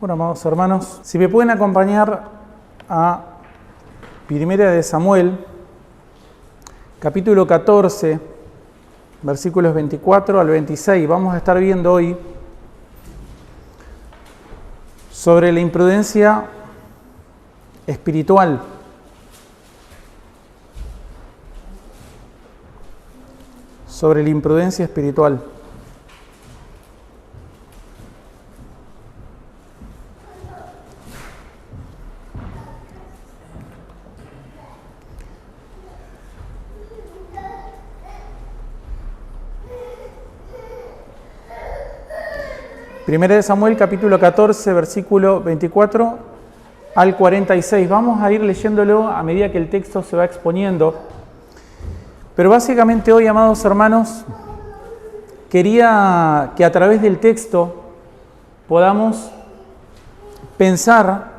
Bueno, amados hermanos, si me pueden acompañar a Primera de Samuel, capítulo 14, versículos 24 al 26, vamos a estar viendo hoy sobre la imprudencia espiritual. Sobre la imprudencia espiritual. Primera de Samuel, capítulo 14, versículo 24 al 46. Vamos a ir leyéndolo a medida que el texto se va exponiendo. Pero básicamente hoy, amados hermanos, quería que a través del texto podamos pensar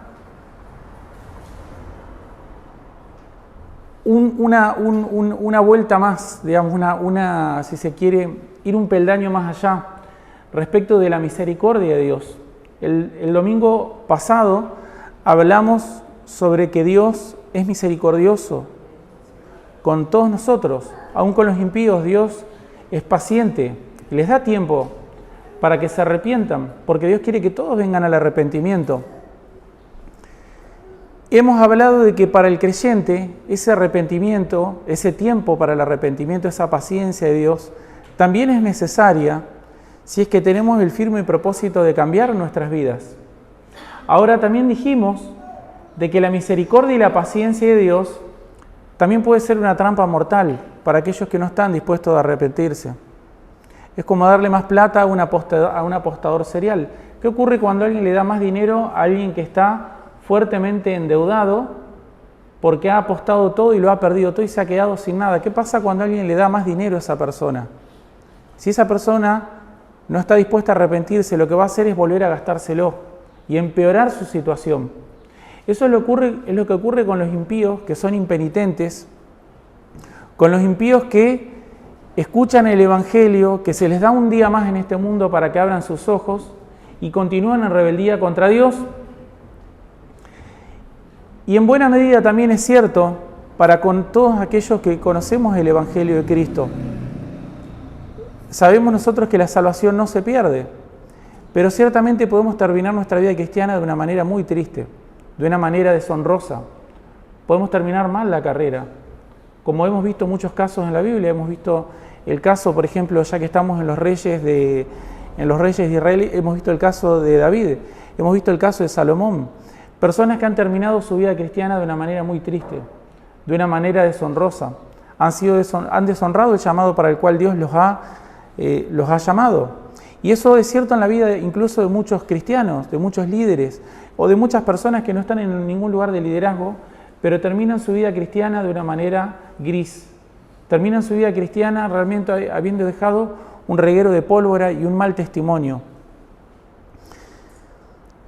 una vuelta más, digamos, si se quiere, ir un peldaño más allá respecto de la misericordia de Dios. El domingo pasado hablamos sobre que Dios es misericordioso con todos nosotros, aún con los impíos. Dios es paciente, les da tiempo para que se arrepientan, porque Dios quiere que todos vengan al arrepentimiento. Hemos hablado de que para el creyente ese arrepentimiento, ese tiempo para el arrepentimiento, esa paciencia de Dios, también es necesaria si es que tenemos el firme propósito de cambiar nuestras vidas. Ahora también dijimos de que la misericordia y la paciencia de Dios también puede ser una trampa mortal para aquellos que no están dispuestos a arrepentirse. Es como darle más plata a un apostador serial. ¿Qué ocurre cuando alguien le da más dinero a alguien que está fuertemente endeudado porque ha apostado todo y lo ha perdido todo y se ha quedado sin nada? ¿Qué pasa cuando alguien le da más dinero a esa persona? Si esa persona no está dispuesta a arrepentirse, lo que va a hacer es volver a gastárselo y empeorar su situación. Eso es lo que ocurre con los impíos que son impenitentes, con los impíos que escuchan el Evangelio, que se les da un día más en este mundo para que abran sus ojos y continúan en rebeldía contra Dios. Y en buena medida también es cierto para con todos aquellos que conocemos el Evangelio de Cristo. Sabemos nosotros que la salvación no se pierde, pero ciertamente podemos terminar nuestra vida cristiana de una manera muy triste, de una manera deshonrosa. Podemos terminar mal la carrera, como hemos visto muchos casos en la Biblia. Hemos visto el caso, por ejemplo, ya que estamos en los reyes de Israel, hemos visto el caso de David, hemos visto el caso de Salomón. Personas que han terminado su vida cristiana de una manera muy triste, de una manera deshonrosa. Han deshonrado el llamado para el cual Dios los ha llamado. Y eso es cierto en la vida incluso de muchos cristianos, de muchos líderes o de muchas personas que no están en ningún lugar de liderazgo, pero terminan su vida cristiana de una manera gris. Terminan su vida cristiana realmente habiendo dejado un reguero de pólvora y un mal testimonio.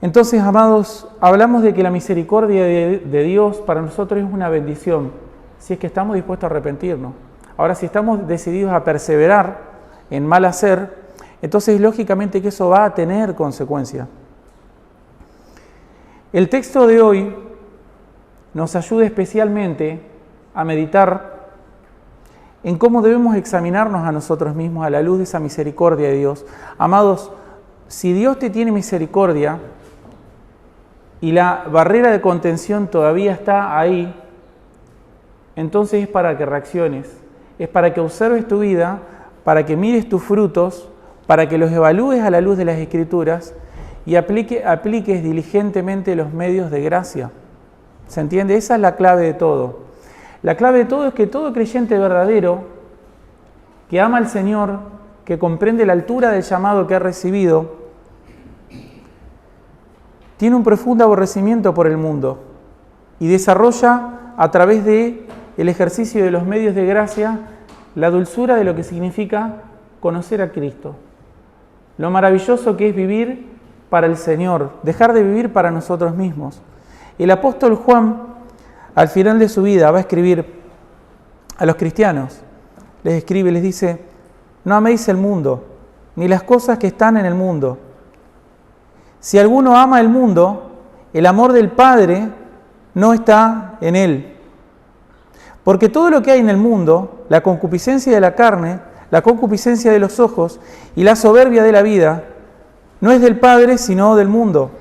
Entonces, amados, hablamos de que la misericordia de Dios para nosotros es una bendición, si es que estamos dispuestos a arrepentirnos. Ahora, si estamos decididos a perseverar en mal hacer, entonces lógicamente que eso va a tener consecuencias. El texto de hoy nos ayuda especialmente a meditar en cómo debemos examinarnos a nosotros mismos a la luz de esa misericordia de Dios. Amados, si Dios te tiene misericordia y la barrera de contención todavía está ahí, entonces es para que reacciones, es para que observes tu vida, para que mires tus frutos, para que los evalúes a la luz de las Escrituras y apliques diligentemente los medios de gracia. ¿Se entiende? Esa es la clave de todo. La clave de todo es que todo creyente verdadero, que ama al Señor, que comprende la altura del llamado que ha recibido, tiene un profundo aborrecimiento por el mundo y desarrolla a través del ejercicio de los medios de gracia la dulzura de lo que significa conocer a Cristo. Lo maravilloso que es vivir para el Señor, dejar de vivir para nosotros mismos. El apóstol Juan, al final de su vida, va a escribir a los cristianos. Les escribe y les dice: no améis el mundo, ni las cosas que están en el mundo. Si alguno ama el mundo, el amor del Padre no está en él. Porque todo lo que hay en el mundo, la concupiscencia de la carne, la concupiscencia de los ojos y la soberbia de la vida, no es del Padre, sino del mundo.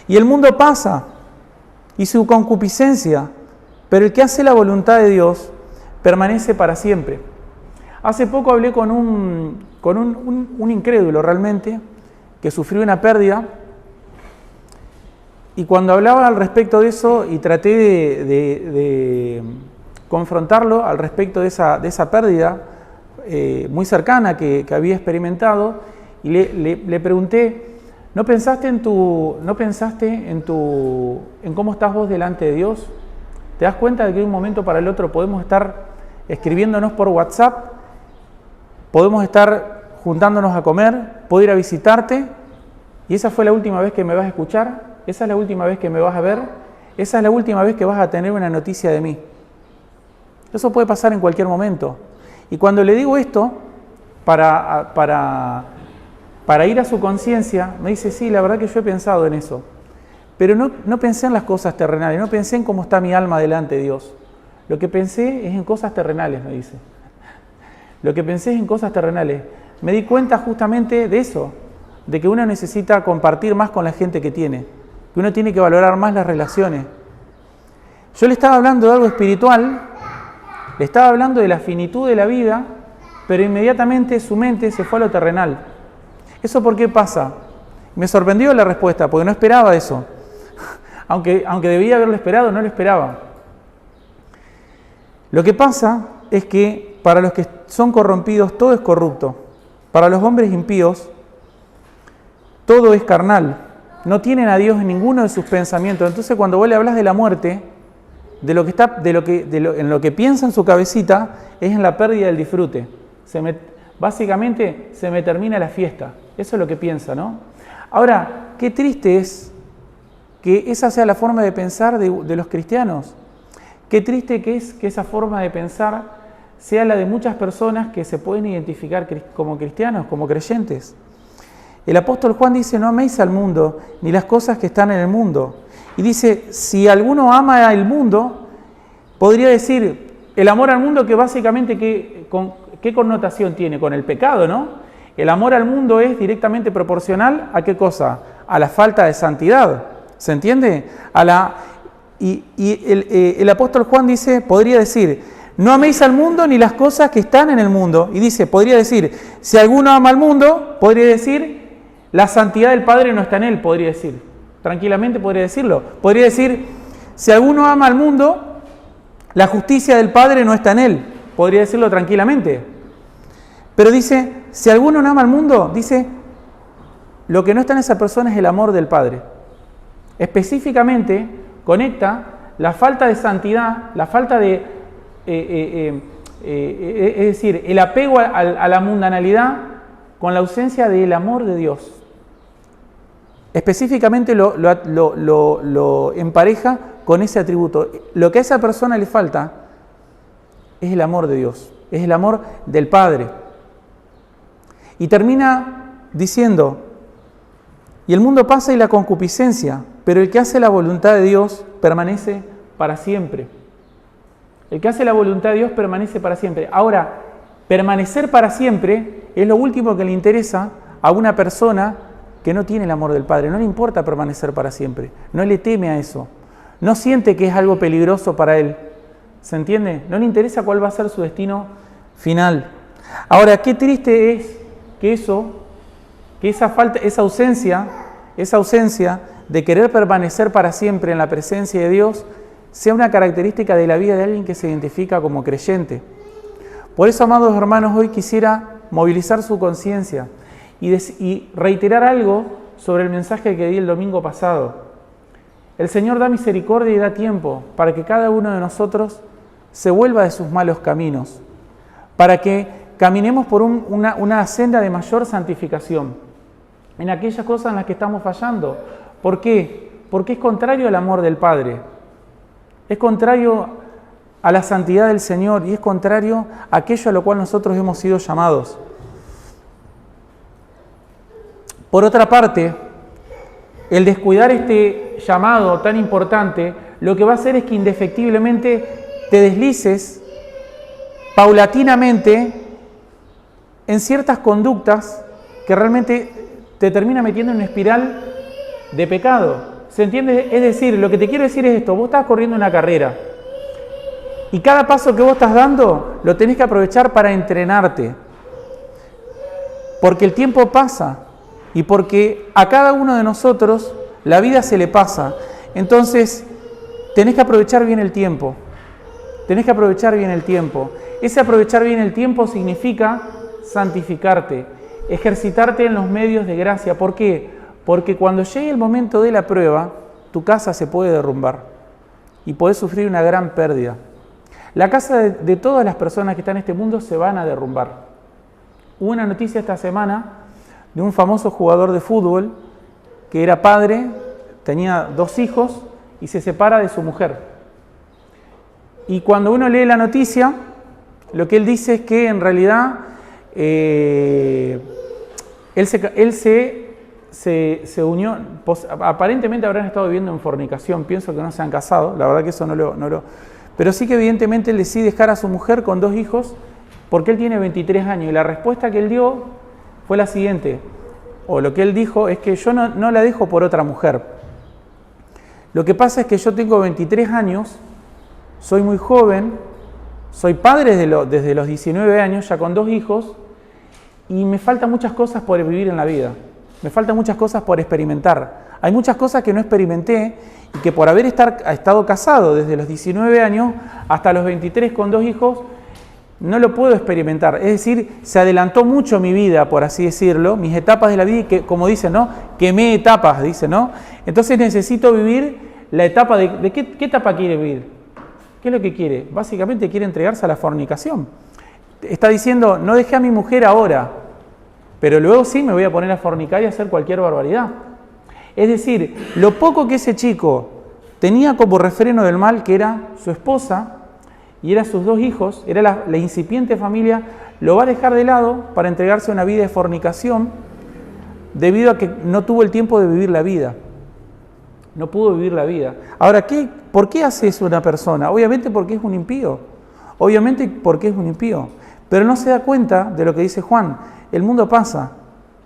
Y el mundo pasa, y su concupiscencia, pero el que hace la voluntad de Dios permanece para siempre. Hace poco hablé con un incrédulo realmente, que sufrió una pérdida, y cuando hablaba al respecto de eso y traté de confrontarlo al respecto de esa pérdida muy cercana que había experimentado, y le pregunté, ¿no pensaste en cómo estás vos delante de Dios? ¿Te das cuenta de que de un momento para el otro podemos estar escribiéndonos por WhatsApp, podemos estar juntándonos a comer, puedo ir a visitarte, y esa fue la última vez que me vas a escuchar, esa es la última vez que me vas a ver, esa es la última vez que vas a tener una noticia de mí? Eso puede pasar en cualquier momento. Y cuando le digo esto, para ir a su conciencia, me dice, sí, la verdad que yo he pensado en eso. Pero no pensé en las cosas terrenales, no pensé en cómo está mi alma delante de Dios. Lo que pensé es en cosas terrenales, me dice. Lo que pensé es en cosas terrenales. Me di cuenta justamente de eso, de que uno necesita compartir más con la gente que tiene, que uno tiene que valorar más las relaciones. Yo le estaba hablando de algo espiritual, le estaba hablando de la finitud de la vida, pero inmediatamente su mente se fue a lo terrenal. ¿Eso por qué pasa? Me sorprendió la respuesta, porque no esperaba eso. Aunque debía haberlo esperado, no lo esperaba. Lo que pasa es que para los que son corrompidos todo es corrupto. Para los hombres impíos todo es carnal. No tienen a Dios en ninguno de sus pensamientos. Entonces cuando vos le hablas de la muerte, en lo que piensa en su cabecita es en la pérdida del disfrute. Básicamente se me termina la fiesta. Eso es lo que piensa, ¿no? Ahora, qué triste es que esa sea la forma de pensar de los cristianos. Qué triste que es que esa forma de pensar sea la de muchas personas que se pueden identificar como cristianos, como creyentes. El apóstol Juan dice, no améis al mundo, ni las cosas que están en el mundo. Y dice, si alguno ama al mundo, podría decir, el amor al mundo que básicamente, ¿qué connotación tiene? Con el pecado, ¿no? El amor al mundo es directamente proporcional ¿a qué cosa? A la falta de santidad, ¿se entiende? El apóstol Juan dice, podría decir, no améis al mundo ni las cosas que están en el mundo. Y dice, podría decir, si alguno ama al mundo, podría decir, la santidad del Padre no está en él, podría decir. Tranquilamente podría decirlo. Podría decir, si alguno ama al mundo, la justicia del Padre no está en él. Podría decirlo tranquilamente. Pero dice, si alguno no ama al mundo, dice, lo que no está en esa persona es el amor del Padre. Específicamente conecta la falta de santidad, la falta de, es decir, el apego a la mundanalidad con la ausencia del amor de Dios. Específicamente lo empareja con ese atributo. Lo que a esa persona le falta es el amor de Dios, es el amor del Padre. Y termina diciendo, y el mundo pasa y la concupiscencia, pero el que hace la voluntad de Dios permanece para siempre. El que hace la voluntad de Dios permanece para siempre. Ahora, permanecer para siempre es lo último que le interesa a una persona que no tiene el amor del Padre. No le importa permanecer para siempre. No le teme a eso. No siente que es algo peligroso para él. ¿Se entiende? No le interesa cuál va a ser su destino final. Ahora, qué triste es que esa ausencia de querer permanecer para siempre en la presencia de Dios sea una característica de la vida de alguien que se identifica como creyente. Por eso, amados hermanos, hoy quisiera movilizar su conciencia y reiterar algo sobre el mensaje que di el domingo pasado. El Señor da misericordia y da tiempo para que cada uno de nosotros se vuelva de sus malos caminos, para que caminemos por una senda de mayor santificación en aquellas cosas en las que estamos fallando. ¿Por qué? Porque es contrario al amor del Padre, es contrario a la santidad del Señor y es contrario a aquello a lo cual nosotros hemos sido llamados. Por otra parte, el descuidar este llamado tan importante, lo que va a hacer es que indefectiblemente te deslices paulatinamente en ciertas conductas que realmente te termina metiendo en una espiral de pecado. ¿Se entiende? Es decir, lo que te quiero decir es esto: vos estás corriendo una carrera y cada paso que vos estás dando lo tenés que aprovechar para entrenarte, porque el tiempo pasa y porque a cada uno de nosotros la vida se le pasa. Entonces tenés que aprovechar bien el tiempo. Tenés que aprovechar bien el tiempo. Ese aprovechar bien el tiempo significa santificarte, ejercitarte en los medios de gracia. ¿Por qué? Porque cuando llegue el momento de la prueba, tu casa se puede derrumbar y podés sufrir una gran pérdida. La casa de todas las personas que están en este mundo se van a derrumbar. Hubo una noticia esta semana de un famoso jugador de fútbol que era padre, tenía 2 hijos y se separa de su mujer. Y cuando uno lee la noticia, lo que él dice es que en realidad él se unió, aparentemente habrán estado viviendo en fornicación, pienso que no se han casado, la verdad que eso no lo... Pero sí que evidentemente él decide dejar a su mujer con 2 hijos porque él tiene 23 años y la respuesta que él dio fue la siguiente, o lo que él dijo es que yo no la dejo por otra mujer. Lo que pasa es que yo tengo 23 años, soy muy joven, soy padre desde los 19 años, ya con 2 hijos, y me faltan muchas cosas por vivir en la vida. Me faltan muchas cosas por experimentar. Hay muchas cosas que no experimenté y que por haber estado casado desde los 19 años hasta los 23 con 2 hijos, no lo puedo experimentar. Es decir, se adelantó mucho mi vida, por así decirlo, mis etapas de la vida, y que, como dicen, ¿no? Quemé etapas, dice, ¿no? Entonces necesito vivir la etapa de ¿qué etapa quiere vivir? ¿Qué es lo que quiere? Básicamente quiere entregarse a la fornicación. Está diciendo, no dejé a mi mujer ahora, pero luego sí me voy a poner a fornicar y a hacer cualquier barbaridad. Es decir, lo poco que ese chico tenía como refreno del mal, que era su esposa y eran sus 2 hijos, era la incipiente familia, lo va a dejar de lado para entregarse a una vida de fornicación debido a que no tuvo el tiempo de vivir la vida. No pudo vivir la vida. Ahora, ¿por qué hace eso una persona? Obviamente porque es un impío. Obviamente porque es un impío. Pero no se da cuenta de lo que dice Juan. El mundo pasa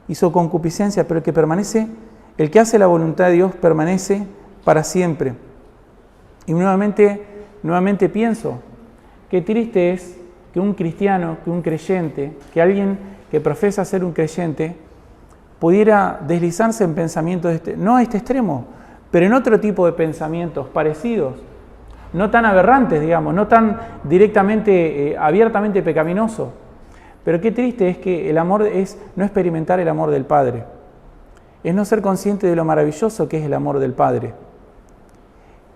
y su concupiscencia, pero el que permanece, el que hace la voluntad de Dios, permanece para siempre. Y nuevamente pienso, qué triste es que un cristiano, que un creyente, que alguien que profesa ser un creyente, pudiera deslizarse en pensamientos, no a este extremo, pero en otro tipo de pensamientos parecidos, no tan aberrantes, digamos, no tan directamente, abiertamente pecaminosos. Pero qué triste es que el amor es no experimentar el amor del Padre, es no ser consciente de lo maravilloso que es el amor del Padre.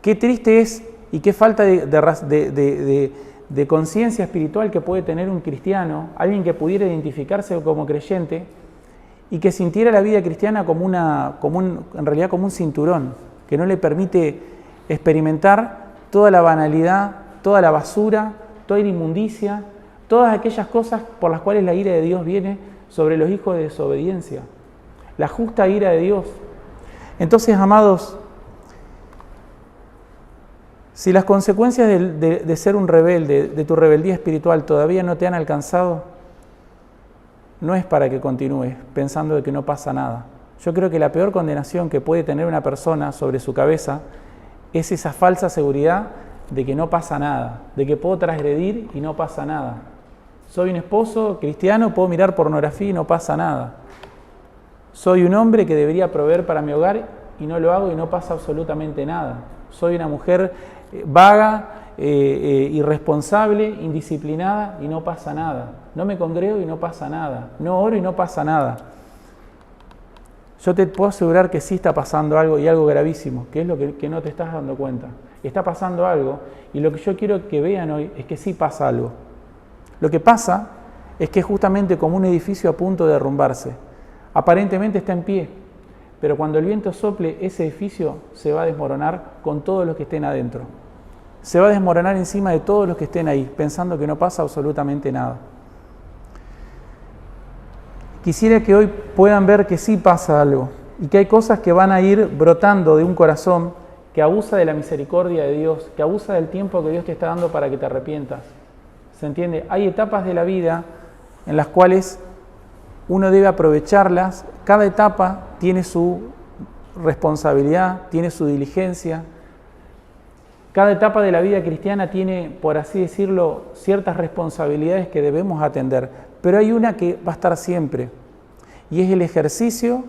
Qué triste es y qué falta de conciencia espiritual que puede tener un cristiano, alguien que pudiera identificarse como creyente y que sintiera la vida cristiana en realidad como un cinturón, que no le permite experimentar toda la banalidad, toda la basura, toda la inmundicia, todas aquellas cosas por las cuales la ira de Dios viene sobre los hijos de desobediencia, la justa ira de Dios. Entonces, amados, si las consecuencias de ser un rebelde, de tu rebeldía espiritual todavía no te han alcanzado, no es para que continúes pensando de que no pasa nada. Yo creo que la peor condenación que puede tener una persona sobre su cabeza es esa falsa seguridad de que no pasa nada, de que puedo transgredir y no pasa nada. Soy un esposo cristiano, puedo mirar pornografía y no pasa nada. Soy un hombre que debería proveer para mi hogar y no lo hago y no pasa absolutamente nada. Soy una mujer vaga, irresponsable, indisciplinada y no pasa nada. No me congrego y no pasa nada. No oro y no pasa nada. Yo te puedo asegurar que sí está pasando algo y algo gravísimo, que es lo que no te estás dando cuenta. Está pasando algo y lo que yo quiero que vean hoy es que sí pasa algo. Lo que pasa es que es justamente como un edificio a punto de derrumbarse. Aparentemente está en pie, pero cuando el viento sople, ese edificio se va a desmoronar con todos los que estén adentro. Se va a desmoronar encima de todos los que estén ahí, pensando que no pasa absolutamente nada. Quisiera que hoy puedan ver que sí pasa algo, y que hay cosas que van a ir brotando de un corazón que abusa de la misericordia de Dios, que abusa del tiempo que Dios te está dando para que te arrepientas. ¿Se entiende? Hay etapas de la vida en las cuales uno debe aprovecharlas. Cada etapa tiene su responsabilidad, tiene su diligencia. Cada etapa de la vida cristiana tiene, por así decirlo, ciertas responsabilidades que debemos atender. Pero hay una que va a estar siempre, y es el ejercicio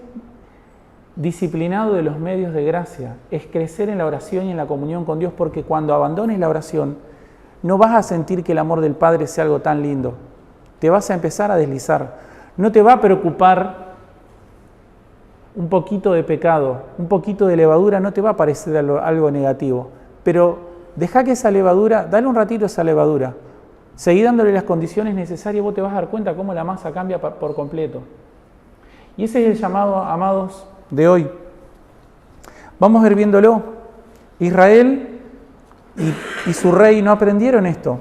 disciplinado de los medios de gracia. Es crecer en la oración y en la comunión con Dios, porque cuando abandones la oración, no vas a sentir que el amor del Padre sea algo tan lindo. Te vas a empezar a deslizar. No te va a preocupar un poquito de pecado, un poquito de levadura, no te va a parecer algo negativo. Pero deja que esa levadura, dale un ratito a esa levadura. Seguí dándole las condiciones necesarias, vos te vas a dar cuenta cómo la masa cambia por completo. Y ese es el llamado, amados, de hoy. Vamos a ir viéndolo. Israel y su rey no aprendieron esto.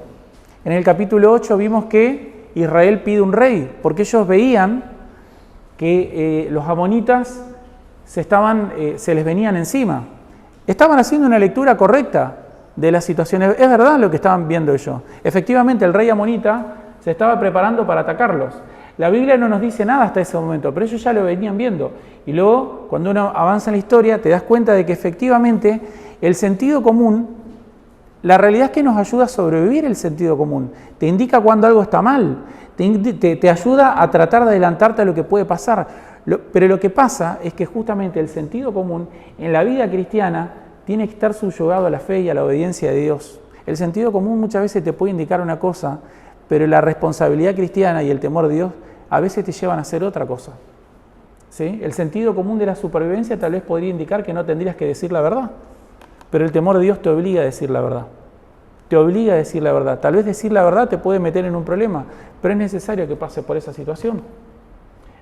En el capítulo 8 vimos que Israel pide un rey, porque ellos veían que los amonitas se les venían encima. Estaban haciendo una lectura correcta de las situaciones. Es verdad lo que estaban viendo ellos. Efectivamente, el rey amonita se estaba preparando para atacarlos. La Biblia no nos dice nada hasta ese momento, pero ellos ya lo venían viendo. Y luego, cuando uno avanza en la historia, te das cuenta de que efectivamente el sentido común, la realidad es que nos ayuda a sobrevivir el sentido común. Te indica cuando algo está mal, te ayuda a tratar de adelantarte a lo que puede pasar. Pero lo que pasa es que justamente el sentido común en la vida cristiana tiene que estar subyugado a la fe y a la obediencia de Dios. El sentido común muchas veces te puede indicar una cosa, pero la responsabilidad cristiana y el temor de Dios a veces te llevan a hacer otra cosa. ¿Sí? El sentido común de la supervivencia tal vez podría indicar que no tendrías que decir la verdad, pero el temor de Dios te obliga a decir la verdad. Te obliga a decir la verdad. Tal vez decir la verdad te puede meter en un problema, pero es necesario que pase por esa situación.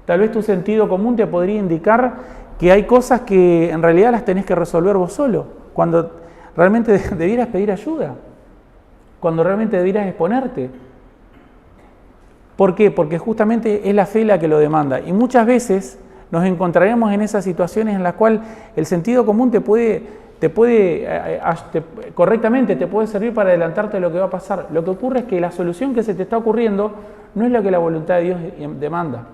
Tal vez tu sentido común te podría indicar que hay cosas que en realidad las tenés que resolver vos solo, cuando realmente debieras pedir ayuda, cuando realmente debieras exponerte. ¿Por qué? Porque justamente es la fe la que lo demanda. Y muchas veces nos encontraremos en esas situaciones en las cuales el sentido común correctamente te puede servir para adelantarte de lo que va a pasar. Lo que ocurre es que la solución que se te está ocurriendo no es lo que la voluntad de Dios demanda.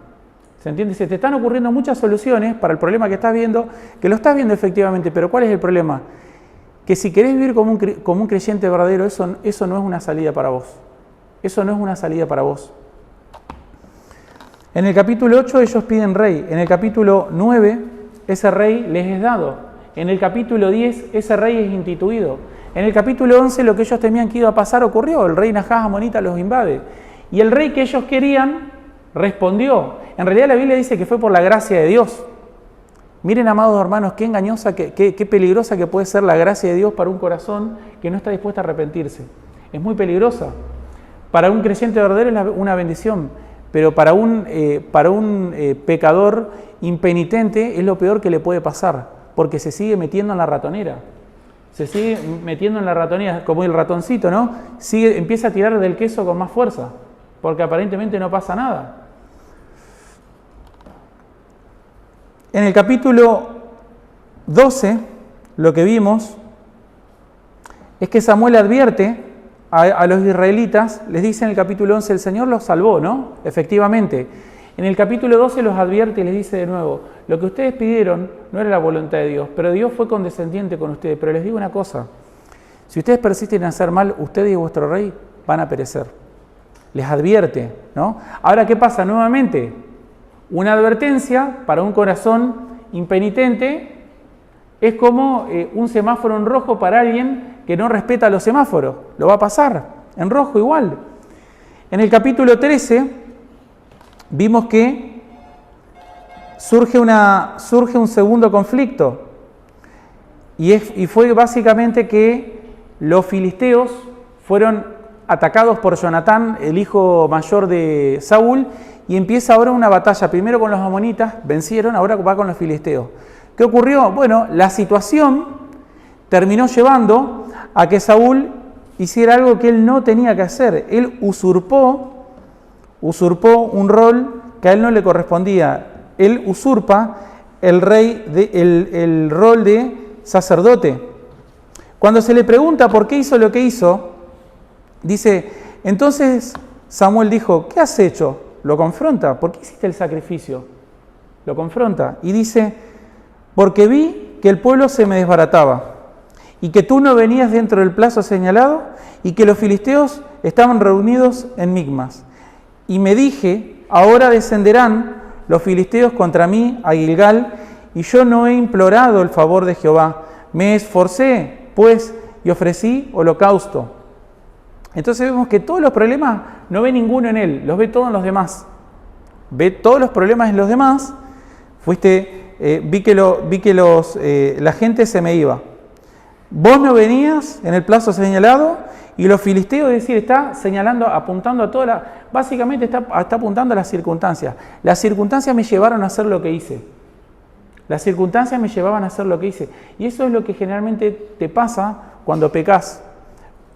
¿Se entiende? Se te están ocurriendo muchas soluciones para el problema que estás viendo, que lo estás viendo efectivamente, pero ¿cuál es el problema? Que si querés vivir como un creyente verdadero, eso no es una salida para vos. Eso no es una salida para vos. En el capítulo 8 ellos piden rey, en el capítulo 9 ese rey les es dado, en el capítulo 10 ese rey es instituido, en el capítulo 11 lo que ellos temían que iba a pasar ocurrió, el rey Nahás amonita los invade, y el rey que ellos querían respondió. En realidad la Biblia dice que fue por la gracia de Dios. Miren, amados hermanos, qué engañosa, qué peligrosa que puede ser la gracia de Dios para un corazón que no está dispuesto a arrepentirse. Es muy peligrosa. Para un creyente verdadero es una bendición, pero para un pecador impenitente es lo peor que le puede pasar, porque se sigue metiendo en la ratonera. Se sigue metiendo en la ratonera, como el ratoncito, ¿no? Empieza a tirar del queso con más fuerza, porque aparentemente no pasa nada. En el capítulo 12, lo que vimos es que Samuel advierte a los israelitas, les dice en el capítulo 11, el Señor los salvó, ¿no? Efectivamente. En el capítulo 12 los advierte y les dice de nuevo, lo que ustedes pidieron no era la voluntad de Dios, pero Dios fue condescendiente con ustedes. Pero les digo una cosa, si ustedes persisten en hacer mal, ustedes y vuestro rey van a perecer. Les advierte, ¿no? Ahora, ¿qué pasa? Nuevamente, una advertencia para un corazón impenitente es como un semáforo en rojo para alguien que no respeta los semáforos. Lo va a pasar en rojo igual. En el capítulo 13 vimos que surge un segundo conflicto y fue básicamente que los filisteos fueron atacados por Jonatán, el hijo mayor de Saúl, y empieza ahora una batalla, primero con los amonitas, vencieron, ahora va con los filisteos. ¿Qué ocurrió? Bueno, la situación terminó llevando a que Saúl hiciera algo que él no tenía que hacer. Él usurpó un rol que a él no le correspondía. Él usurpa el rol de sacerdote. Cuando se le pregunta por qué hizo lo que hizo, dice, entonces Samuel dijo, ¿qué has hecho? Lo confronta, ¿por qué hiciste el sacrificio? Lo confronta y dice, porque vi que el pueblo se me desbarataba y que tú no venías dentro del plazo señalado y que los filisteos estaban reunidos en Micmas. Y me dije, ahora descenderán los filisteos contra mí a Gilgal y yo no he implorado el favor de Jehová. Me esforcé, pues, y ofrecí holocausto. Entonces vemos que todos los problemas no ve ninguno en él, los ve todos en los demás. Ve todos los problemas en los demás. Vi que la gente se me iba. Vos no venías en el plazo señalado y los filisteos, es decir, está señalando, apuntando a básicamente está apuntando a las circunstancias. Las circunstancias me llevaron a hacer lo que hice. Las circunstancias me llevaban a hacer lo que hice. Y eso es lo que generalmente te pasa cuando pecas.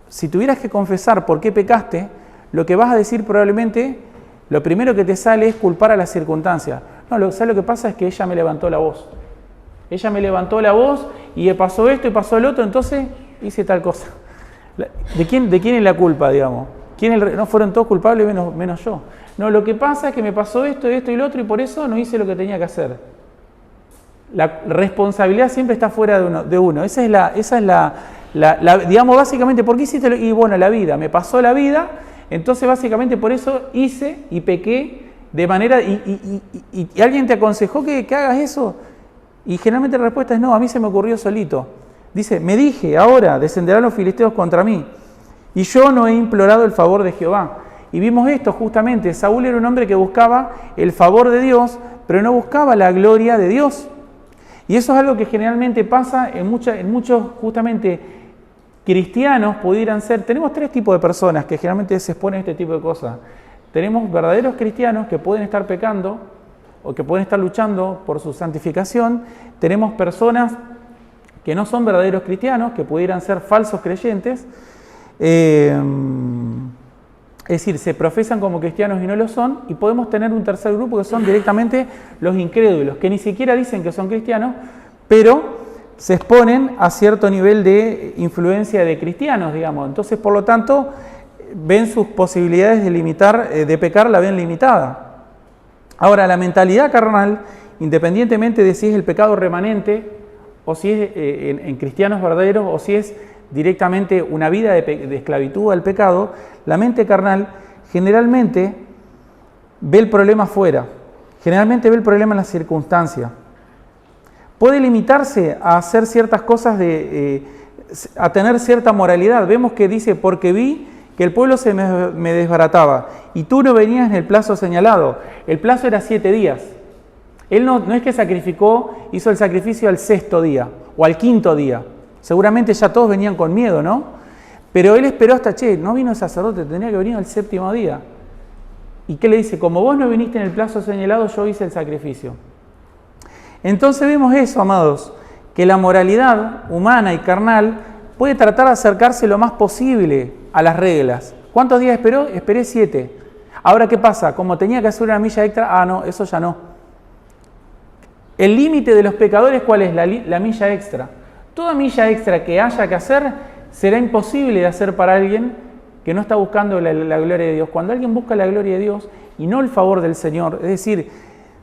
Si tuvieras que confesar por qué pecaste, lo que vas a decir probablemente, lo primero que te sale es culpar a las circunstancias. No, ¿sabes lo que pasa? Es que ella me levantó la voz. Ella me levantó la voz y pasó esto y pasó el otro, entonces hice tal cosa. ¿De quién es la culpa, digamos? No fueron todos culpables menos yo. No, lo que pasa es que me pasó esto y lo otro y por eso no hice lo que tenía que hacer. La responsabilidad siempre está fuera de uno. Esa es la digamos, básicamente, ¿por qué hiciste? Y bueno, la vida, me pasó la vida, entonces básicamente por eso hice y pequé de manera, y alguien te aconsejó que hagas eso, y generalmente la respuesta es no, a mí se me ocurrió solito. Dice, me dije, ahora descenderán los filisteos contra mí, y yo no he implorado el favor de Jehová. Y vimos esto justamente, Saúl era un hombre que buscaba el favor de Dios, pero no buscaba la gloria de Dios. Y eso es algo que generalmente pasa en muchos justamente cristianos pudieran ser. Tenemos tres tipos de personas que generalmente se exponen a este tipo de cosas. Tenemos verdaderos cristianos que pueden estar pecando o que pueden estar luchando por su santificación. Tenemos personas que no son verdaderos cristianos, que pudieran ser falsos creyentes. Es decir, se profesan como cristianos y no lo son, y podemos tener un tercer grupo que son directamente los incrédulos, que ni siquiera dicen que son cristianos, pero se exponen a cierto nivel de influencia de cristianos, digamos. Entonces, por lo tanto, ven sus posibilidades de pecar, la ven limitada. Ahora, la mentalidad carnal, independientemente de si es el pecado remanente, o si es en cristianos verdaderos, o si es directamente una vida de esclavitud al pecado, la mente carnal generalmente ve el problema afuera, generalmente ve el problema en las circunstancias. Puede limitarse a hacer ciertas cosas, a tener cierta moralidad. Vemos que dice, porque vi que el pueblo se me desbarataba y tú no venías en el plazo señalado. El plazo era 7 días. Él no es que hizo el sacrificio al 6º día o al 5º día. Seguramente ya todos venían con miedo, ¿no? Pero él esperó hasta, no vino el sacerdote, tendría que venir el 7º día. ¿Y qué le dice? Como vos no viniste en el plazo señalado, yo hice el sacrificio. Entonces vemos eso, amados, que la moralidad humana y carnal puede tratar de acercarse lo más posible a las reglas. ¿Cuántos días esperó? Esperé 7. Ahora, ¿qué pasa? Como tenía que hacer una milla extra, no, eso ya no. El límite de los pecadores, ¿cuál es? La milla extra. Toda milla extra que haya que hacer será imposible de hacer para alguien que no está buscando la gloria de Dios. Cuando alguien busca la gloria de Dios y no el favor del Señor, es decir,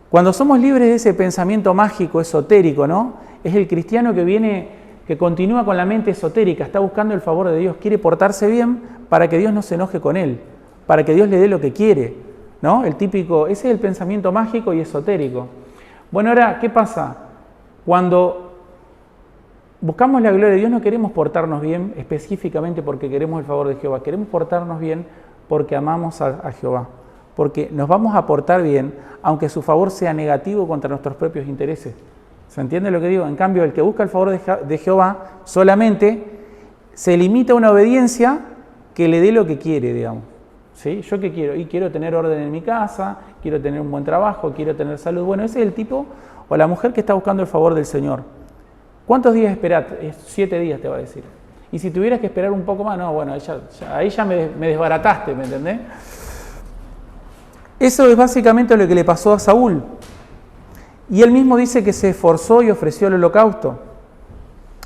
cuando somos libres de ese pensamiento mágico, esotérico, ¿no? Es el cristiano que continúa con la mente esotérica, está buscando el favor de Dios, quiere portarse bien para que Dios no se enoje con él, para que Dios le dé lo que quiere, ¿no? Ese es el pensamiento mágico y esotérico. Bueno, ahora, ¿qué pasa? Cuando buscamos la gloria de Dios, no queremos portarnos bien específicamente porque queremos el favor de Jehová. Queremos portarnos bien porque amamos a Jehová. Porque nos vamos a portar bien, aunque su favor sea negativo contra nuestros propios intereses. ¿Se entiende lo que digo? En cambio, el que busca el favor de Jehová solamente se limita a una obediencia que le dé lo que quiere, digamos. ¿Sí? ¿Yo qué quiero? Y quiero tener orden en mi casa, quiero tener un buen trabajo, quiero tener salud. Bueno, ese es el tipo o la mujer que está buscando el favor del Señor. ¿Cuántos días esperás? 7 días te va a decir. Y si tuvieras que esperar un poco más, no, bueno, ahí ya me desbarataste, ¿me entendés? Eso es básicamente lo que le pasó a Saúl. Y él mismo dice que se esforzó y ofreció el holocausto.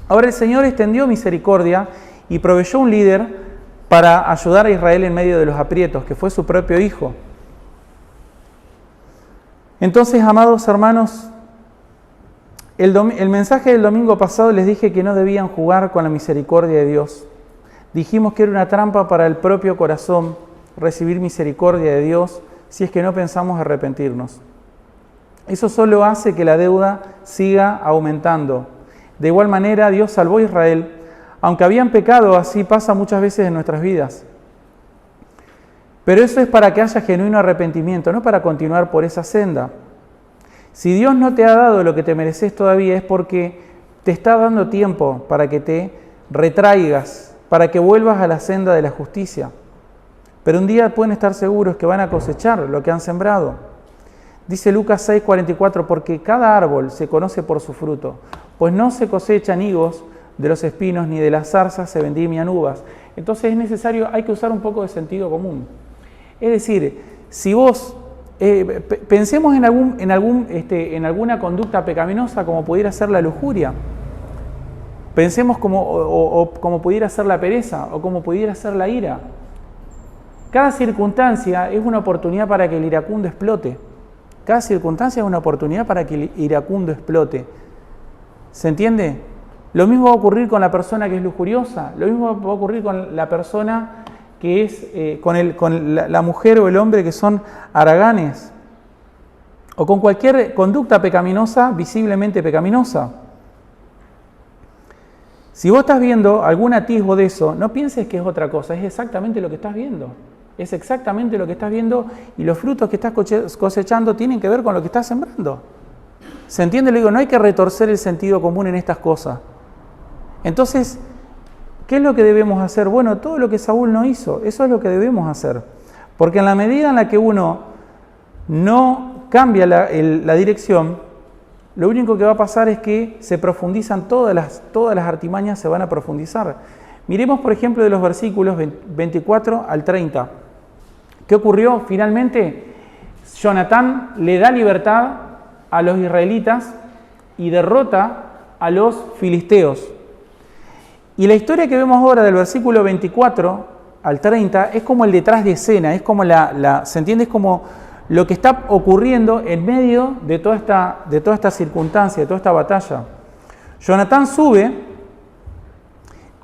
Ahora el Señor extendió misericordia y proveyó un líder para ayudar a Israel en medio de los aprietos, que fue su propio hijo. Entonces, amados hermanos, el mensaje del domingo pasado les dije que no debían jugar con la misericordia de Dios. Dijimos que era una trampa para el propio corazón recibir misericordia de Dios si es que no pensamos arrepentirnos. Eso solo hace que la deuda siga aumentando. De igual manera, Dios salvó a Israel, aunque habían pecado, así pasa muchas veces en nuestras vidas. Pero eso es para que haya genuino arrepentimiento, no para continuar por esa senda. Si Dios no te ha dado lo que te mereces todavía es porque te está dando tiempo para que te retraigas, para que vuelvas a la senda de la justicia. Pero un día pueden estar seguros que van a cosechar lo que han sembrado. Dice Lucas 6:44, porque cada árbol se conoce por su fruto, pues no se cosechan higos de los espinos, ni de las zarzas se vendimian uvas. Entonces es necesario, hay que usar un poco de sentido común. Es decir, si vos pensemos en alguna conducta pecaminosa como pudiera ser la lujuria, pensemos como pudiera ser la pereza o como pudiera ser la ira. Cada circunstancia es una oportunidad para que el iracundo explote. Cada circunstancia es una oportunidad para que el iracundo explote. ¿Se entiende? Lo mismo va a ocurrir con la persona que es lujuriosa, lo mismo va a ocurrir con la persona que es con la mujer o el hombre que son haraganes, o con cualquier conducta pecaminosa, visiblemente pecaminosa. Si vos estás viendo algún atisbo de eso, no pienses que es otra cosa, es exactamente lo que estás viendo. Es exactamente lo que estás viendo y los frutos que estás cosechando tienen que ver con lo que estás sembrando. ¿Se entiende? Le digo, no hay que retorcer el sentido común en estas cosas. Entonces, ¿qué es lo que debemos hacer? Bueno, todo lo que Saúl no hizo, eso es lo que debemos hacer. Porque en la medida en la que uno no cambia la dirección, lo único que va a pasar es que se profundizan todas las artimañas, se van a profundizar. Miremos, por ejemplo, de los versículos 24 al 30. ¿Qué ocurrió? Finalmente, Jonatán le da libertad a los israelitas y derrota a los filisteos. Y la historia que vemos ahora del versículo 24 al 30 es como el detrás de escena, es como ¿se entiende? Es como lo que está ocurriendo en medio de toda esta circunstancia, de toda esta batalla. Jonatán sube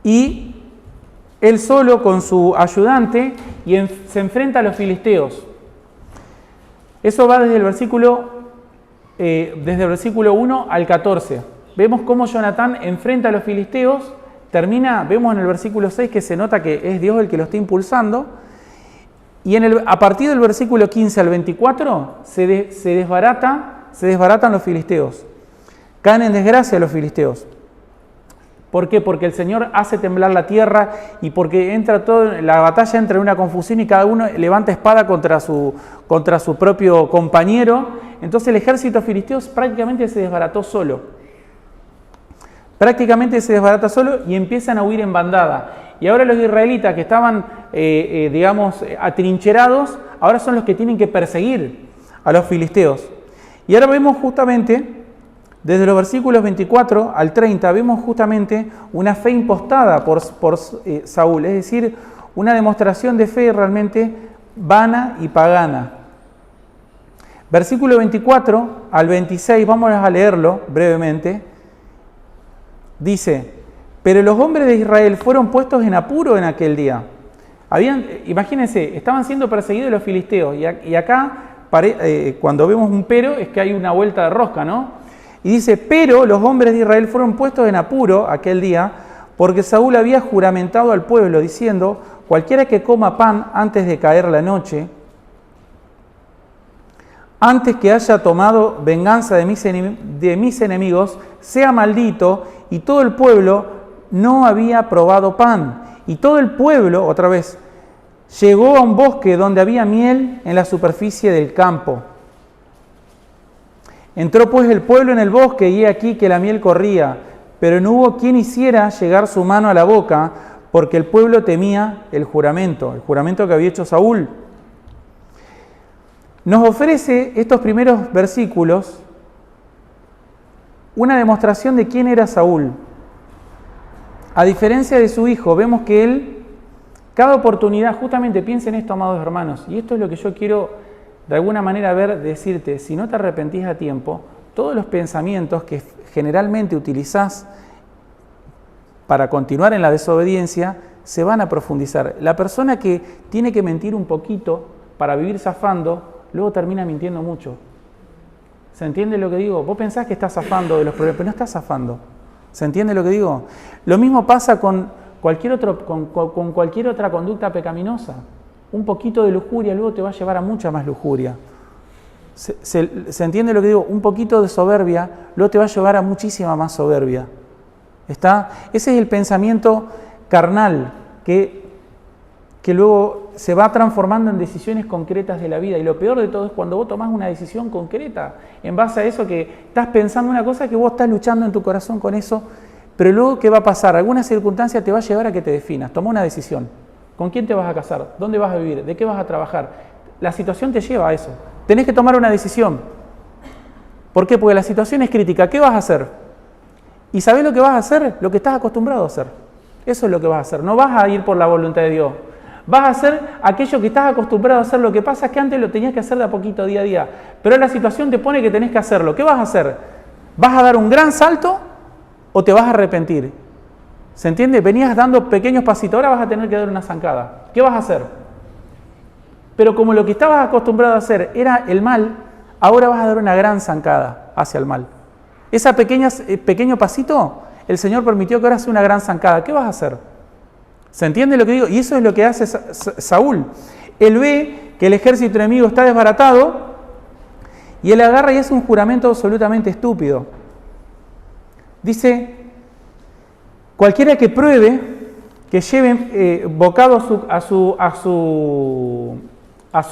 y él solo con su ayudante se enfrenta a los filisteos. Eso va desde el versículo 1 al 14. Vemos cómo Jonatán enfrenta a los filisteos. Vemos en el versículo 6 que se nota que es Dios el que lo está impulsando. Y a partir del versículo 15 al 24 se desbaratan los filisteos. Caen en desgracia los filisteos. ¿Por qué? Porque el Señor hace temblar la tierra y porque la batalla entra en una confusión y cada uno levanta espada contra su propio compañero. Entonces el ejército filisteo prácticamente se desbarató solo. Y empiezan a huir en bandada. Y ahora los israelitas que estaban, atrincherados, ahora son los que tienen que perseguir a los filisteos. Y ahora vemos justamente, desde los versículos 24 al 30, vemos justamente una fe impostada por Saúl, es decir, una demostración de fe realmente vana y pagana. Versículo 24 al 26, vamos a leerlo brevemente. Dice, pero los hombres de Israel fueron puestos en apuro en aquel día. Imagínense, estaban siendo perseguidos los filisteos y acá, cuando vemos un pero, es que hay una vuelta de rosca, ¿no? Y dice, pero los hombres de Israel fueron puestos en apuro aquel día porque Saúl había juramentado al pueblo diciendo, cualquiera que coma pan antes de caer la noche, antes que haya tomado venganza de mis enemigos, sea maldito, y todo el pueblo no había probado pan. Y todo el pueblo, otra vez, llegó a un bosque donde había miel en la superficie del campo. Entró pues el pueblo en el bosque y he aquí que la miel corría, pero no hubo quien hiciera llegar su mano a la boca, porque el pueblo temía el juramento que había hecho Saúl. Nos ofrece estos primeros versículos una demostración de quién era Saúl. A diferencia de su hijo, vemos que él, cada oportunidad, justamente piensen esto, amados hermanos, y esto es lo que yo quiero de alguna manera decirte, si no te arrepentís a tiempo, todos los pensamientos que generalmente utilizás para continuar en la desobediencia se van a profundizar. La persona que tiene que mentir un poquito para vivir zafando, luego termina mintiendo mucho. ¿Se entiende lo que digo? Vos pensás que estás zafando de los problemas, pero no estás zafando. ¿Se entiende lo que digo? Lo mismo pasa con cualquier otra conducta pecaminosa. Un poquito de lujuria luego te va a llevar a mucha más lujuria. ¿Se entiende lo que digo? Un poquito de soberbia luego te va a llevar a muchísima más soberbia. ¿Está? Ese es el pensamiento carnal que luego se va transformando en decisiones concretas de la vida. Y lo peor de todo es cuando vos tomás una decisión concreta en base a eso, que estás pensando una cosa, que vos estás luchando en tu corazón con eso, pero luego ¿qué va a pasar? Alguna circunstancia te va a llevar a que te definas. Toma una decisión. ¿Con quién te vas a casar? ¿Dónde vas a vivir? ¿De qué vas a trabajar? La situación te lleva a eso. Tenés que tomar una decisión. ¿Por qué? Porque la situación es crítica. ¿Qué vas a hacer? ¿Y sabés lo que vas a hacer? Lo que estás acostumbrado a hacer. Eso es lo que vas a hacer. No vas a ir por la voluntad de Dios. Vas a hacer aquello que estás acostumbrado a hacer. Lo que pasa es que antes lo tenías que hacer de a poquito, día a día. Pero la situación te pone que tenés que hacerlo. ¿Qué vas a hacer? ¿Vas a dar un gran salto o te vas a arrepentir? ¿Se entiende? Venías dando pequeños pasitos, ahora vas a tener que dar una zancada. ¿Qué vas a hacer? Pero como lo que estabas acostumbrado a hacer era el mal, ahora vas a dar una gran zancada hacia el mal. Ese pequeño pasito, el Señor permitió que ahora sea una gran zancada. ¿Qué vas a hacer? ¿Se entiende lo que digo? Y eso es lo que hace Saúl. Él ve que el ejército enemigo está desbaratado y él agarra y hace un juramento absolutamente estúpido. Dice: cualquiera que pruebe, que lleve bocado a su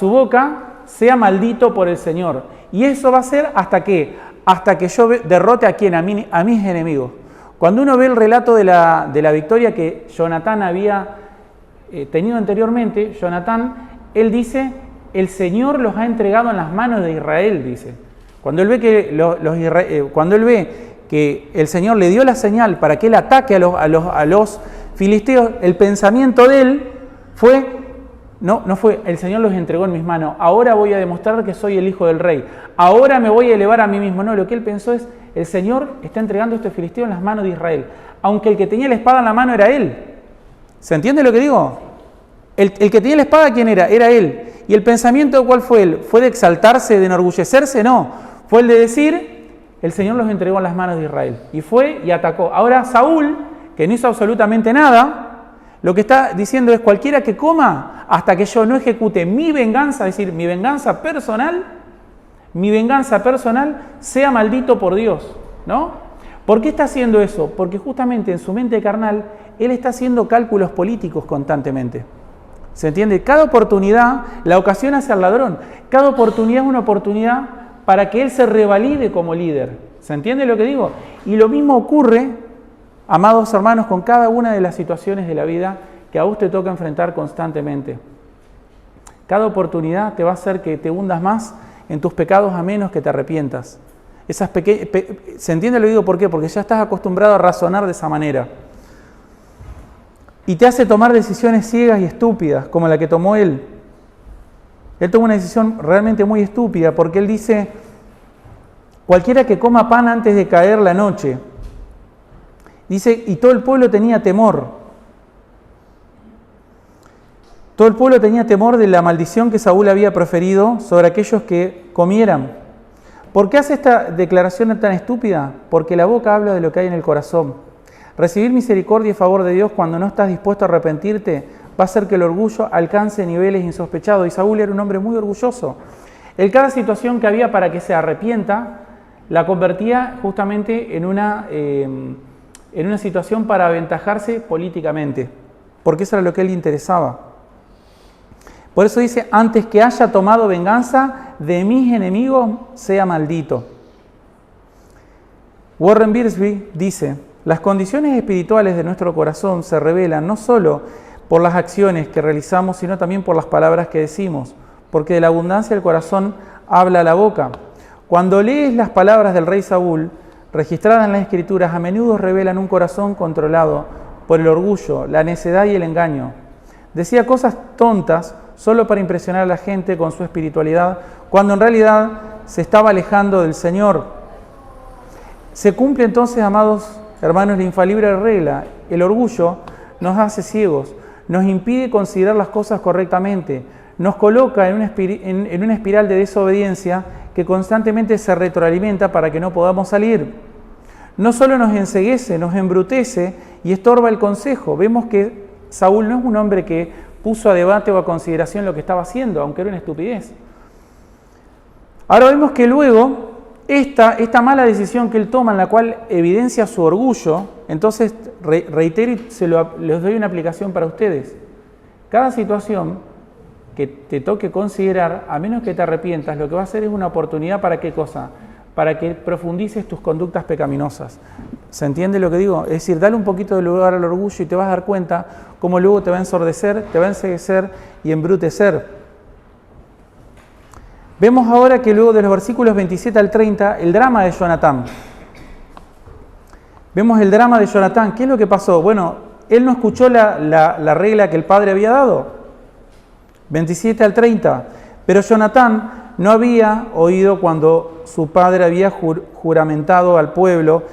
boca, sea maldito por el Señor. Y eso va a ser hasta que yo derrote a ¿quién? A mis enemigos. Cuando uno ve el relato de la victoria que Jonatán había tenido anteriormente, él dice: el Señor los ha entregado en las manos de Israel, dice. Cuando él ve que el Señor le dio la señal para que él ataque a los filisteos, el pensamiento de él no fue: el Señor los entregó en mis manos, ahora voy a demostrar que soy el hijo del rey, ahora me voy a elevar a mí mismo. No, lo que él pensó es: el Señor está entregando a este filisteo en las manos de Israel, aunque el que tenía la espada en la mano era él. ¿Se entiende lo que digo? El que tenía la espada, ¿quién era? Era él. ¿Y el pensamiento cuál fue él? ¿Fue de exaltarse, de enorgullecerse? No, fue el de decir: el Señor los entregó en las manos de Israel. Y fue y atacó. Ahora Saúl, que no hizo absolutamente nada, lo que está diciendo es: cualquiera que coma hasta que yo no ejecute mi venganza, es decir, mi venganza personal, sea maldito por Dios, ¿no? ¿Por qué está haciendo eso? Porque justamente en su mente carnal, él está haciendo cálculos políticos constantemente. ¿Se entiende? Cada oportunidad la ocasiona hacia el ladrón. Cada oportunidad es una oportunidad para que él se revalide como líder. ¿Se entiende lo que digo? Y lo mismo ocurre, amados hermanos, con cada una de las situaciones de la vida que a vos te toca enfrentar constantemente. Cada oportunidad te va a hacer que te hundas más en tus pecados a menos que te arrepientas. ¿Se entiende lo que digo? ¿Por qué? Porque ya estás acostumbrado a razonar de esa manera. Y te hace tomar decisiones ciegas y estúpidas, como la que tomó él. Él tomó una decisión realmente muy estúpida, porque él dice: cualquiera que coma pan antes de caer la noche. Dice: y todo el pueblo tenía temor. Todo el pueblo tenía temor de la maldición que Saúl había proferido sobre aquellos que comieran. ¿Por qué hace esta declaración tan estúpida? Porque la boca habla de lo que hay en el corazón. Recibir misericordia y favor de Dios cuando no estás dispuesto a arrepentirte va a hacer que el orgullo alcance niveles insospechados. Y Saúl era un hombre muy orgulloso. Él, cada situación que había para que se arrepienta, la convertía justamente en una situación para aventajarse políticamente, porque eso era lo que a él le interesaba. Por eso dice: antes que haya tomado venganza de mis enemigos, sea maldito. Warren Wiersbe dice: las condiciones espirituales de nuestro corazón se revelan no solo por las acciones que realizamos, sino también por las palabras que decimos, porque de la abundancia del corazón habla la boca. Cuando lees las palabras del rey Saúl, registradas en las Escrituras, a menudo revelan un corazón controlado por el orgullo, la necedad y el engaño. Decía cosas tontas solo para impresionar a la gente con su espiritualidad, cuando en realidad se estaba alejando del Señor. Se cumple entonces, amados hermanos, la infalible regla. El orgullo nos hace ciegos, nos impide considerar las cosas correctamente, nos coloca en una espiral de desobediencia que constantemente se retroalimenta para que no podamos salir. No solo nos enceguece, nos embrutece y estorba el consejo. Vemos que Saúl no es un hombre que puso a debate o a consideración lo que estaba haciendo, aunque era una estupidez. Ahora vemos que luego esta mala decisión que él toma, en la cual evidencia su orgullo, entonces reitero y les doy una aplicación para ustedes. Cada situación que te toque considerar, a menos que te arrepientas, lo que va a ser es una oportunidad para ¿qué cosa? Para que profundices tus conductas pecaminosas. ¿Se entiende lo que digo? Es decir, dale un poquito de lugar al orgullo y te vas a dar cuenta cómo luego te va a ensordecer, te va a enceguecer y embrutecer. Vemos ahora que luego de los versículos 27 al 30, el drama de Jonatán. Vemos el drama de Jonatán. ¿Qué es lo que pasó? Bueno, él no escuchó la regla que el padre había dado. 27 al 30. Pero Jonatán no había oído cuando su padre había juramentado al pueblo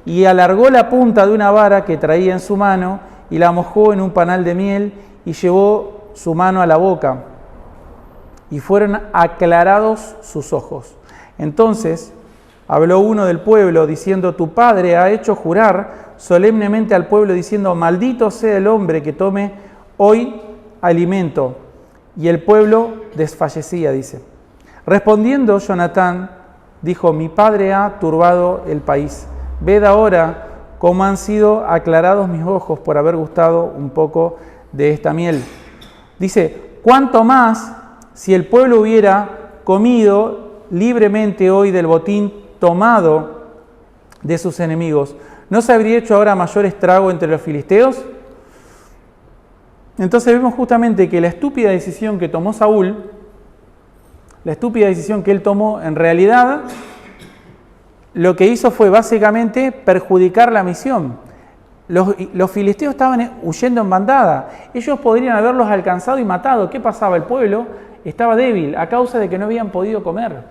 y alargó la punta de una vara que traía en su mano y la mojó en un panal de miel y llevó su mano a la boca y fueron aclarados sus ojos. Entonces habló uno del pueblo diciendo: tu padre ha hecho jurar solemnemente al pueblo diciendo: maldito sea el hombre que tome hoy alimento. Y el pueblo desfallecía, dice. Respondiendo Jonatán, dijo: mi padre ha turbado el país. Ved ahora cómo han sido aclarados mis ojos por haber gustado un poco de esta miel. Dice: cuánto más si el pueblo hubiera comido libremente hoy del botín tomado de sus enemigos, ¿no se habría hecho ahora mayor estrago entre los filisteos? Entonces vemos justamente que la estúpida decisión que tomó Saúl, la estúpida decisión que él tomó, en realidad lo que hizo fue básicamente perjudicar la misión. Los filisteos estaban huyendo en bandada. Ellos podrían haberlos alcanzado y matado. ¿Qué pasaba? El pueblo estaba débil a causa de que no habían podido comer,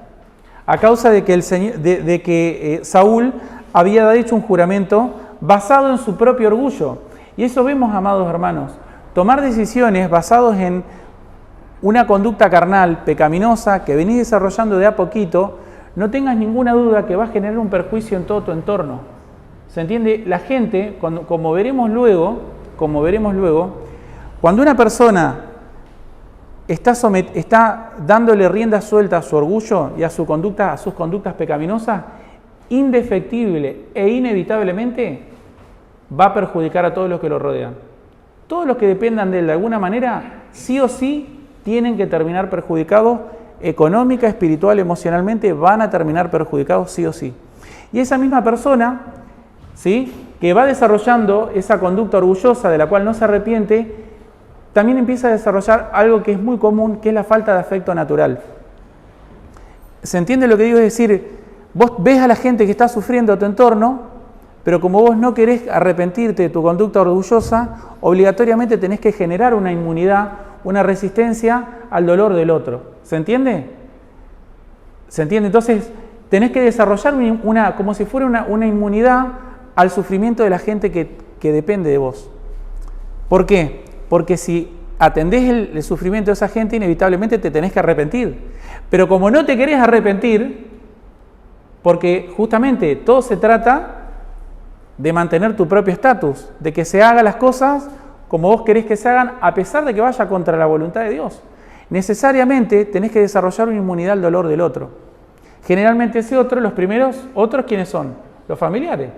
a causa de que, Saúl había hecho un juramento basado en su propio orgullo. Y eso vemos, amados hermanos. Tomar decisiones basadas en una conducta carnal, pecaminosa, que venís desarrollando de a poquito, no tengas ninguna duda que va a generar un perjuicio en todo tu entorno. ¿Se entiende? La gente, como veremos luego, cuando una persona está dándole rienda suelta a su orgullo y a sus conductas pecaminosas, indefectible e inevitablemente va a perjudicar a todos los que lo rodean. Todos los que dependan de él de alguna manera, sí o sí, tienen que terminar perjudicados económica, espiritual, emocionalmente, van a terminar perjudicados sí o sí. Y esa misma persona, ¿sí?, que va desarrollando esa conducta orgullosa de la cual no se arrepiente, también empieza a desarrollar algo que es muy común, que es la falta de afecto natural. ¿Se entiende lo que digo? Es decir, vos ves a la gente que está sufriendo a tu entorno, pero como vos no querés arrepentirte de tu conducta orgullosa, obligatoriamente tenés que generar una inmunidad, una resistencia al dolor del otro. ¿Se entiende? ¿Se entiende? Entonces, tenés que desarrollar como si fuera una inmunidad al sufrimiento de la gente que depende de vos. ¿Por qué? Porque si atendés el sufrimiento de esa gente, inevitablemente te tenés que arrepentir. Pero como no te querés arrepentir, porque justamente todo se trata de mantener tu propio estatus, de que se hagan las cosas como vos querés que se hagan, a pesar de que vaya contra la voluntad de Dios. Necesariamente tenés que desarrollar una inmunidad al dolor del otro. Generalmente ese otro, los primeros otros, ¿quiénes son? Los familiares.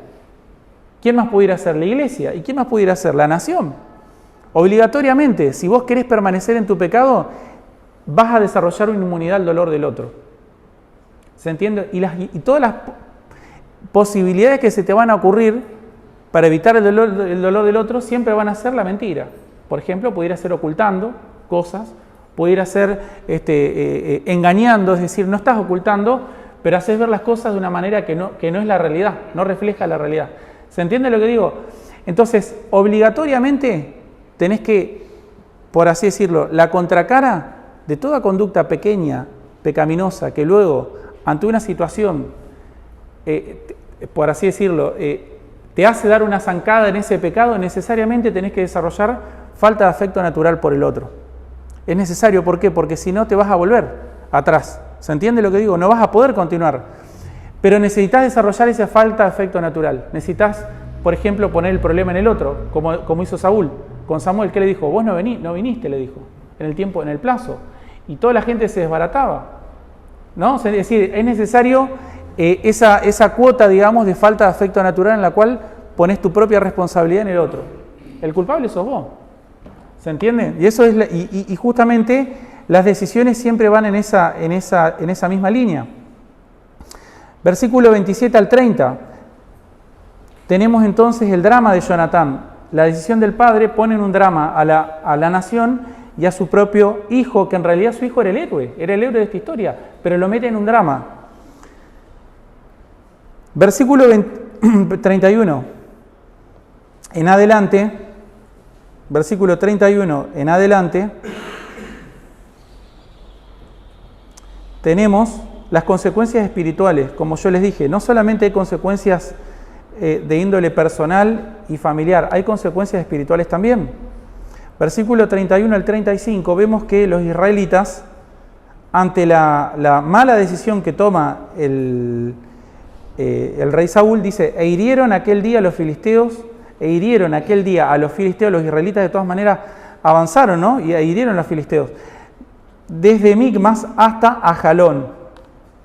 ¿Quién más pudiera ser? La iglesia. ¿Y quién más pudiera ser? La nación. Obligatoriamente, si vos querés permanecer en tu pecado, vas a desarrollar una inmunidad al dolor del otro. ¿Se entiende? Y todas las posibilidades que se te van a ocurrir para evitar el dolor del otro siempre van a ser la mentira. Por ejemplo, pudiera ser ocultando cosas, pudiera ser engañando, es decir, no estás ocultando, pero haces ver las cosas de una manera que no es la realidad, no refleja la realidad. ¿Se entiende lo que digo? Entonces, obligatoriamente tenés que, por así decirlo, la contracara de toda conducta pequeña, pecaminosa, que luego, ante una situación, por así decirlo, te hace dar una zancada en ese pecado, necesariamente tenés que desarrollar falta de afecto natural por el otro. Es necesario, ¿por qué? Porque si no te vas a volver atrás. ¿Se entiende lo que digo? No vas a poder continuar. Pero necesitas desarrollar esa falta de afecto natural. Necesitas, por ejemplo, poner el problema en el otro, como hizo Saúl. Con Samuel, ¿qué le dijo? Vos no viniste, le dijo, en el tiempo, en el plazo. Y toda la gente se desbarataba, ¿no? Es decir, es necesario esa cuota, digamos, de falta de afecto natural en la cual pones tu propia responsabilidad en el otro. El culpable sos vos. ¿Se entiende? Y eso es y justamente las decisiones siempre van en esa misma línea. Versículo 27 al 30. Tenemos entonces el drama de Jonatán. La decisión del padre pone en un drama a la nación y a su propio hijo, que en realidad su hijo era el héroe de esta historia, pero lo mete en un drama. Versículo 31 en adelante, versículo 31 en adelante, tenemos las consecuencias espirituales. Como yo les dije, no solamente hay consecuencias de índole personal y familiar, hay consecuencias espirituales también. Versículo 31 al 35, vemos que los israelitas, ante la mala decisión que toma el rey Saúl, dice, e hirieron aquel día a los filisteos, los israelitas de todas maneras avanzaron, ¿no? Y hirieron a los filisteos, desde Micmas hasta Ajalón.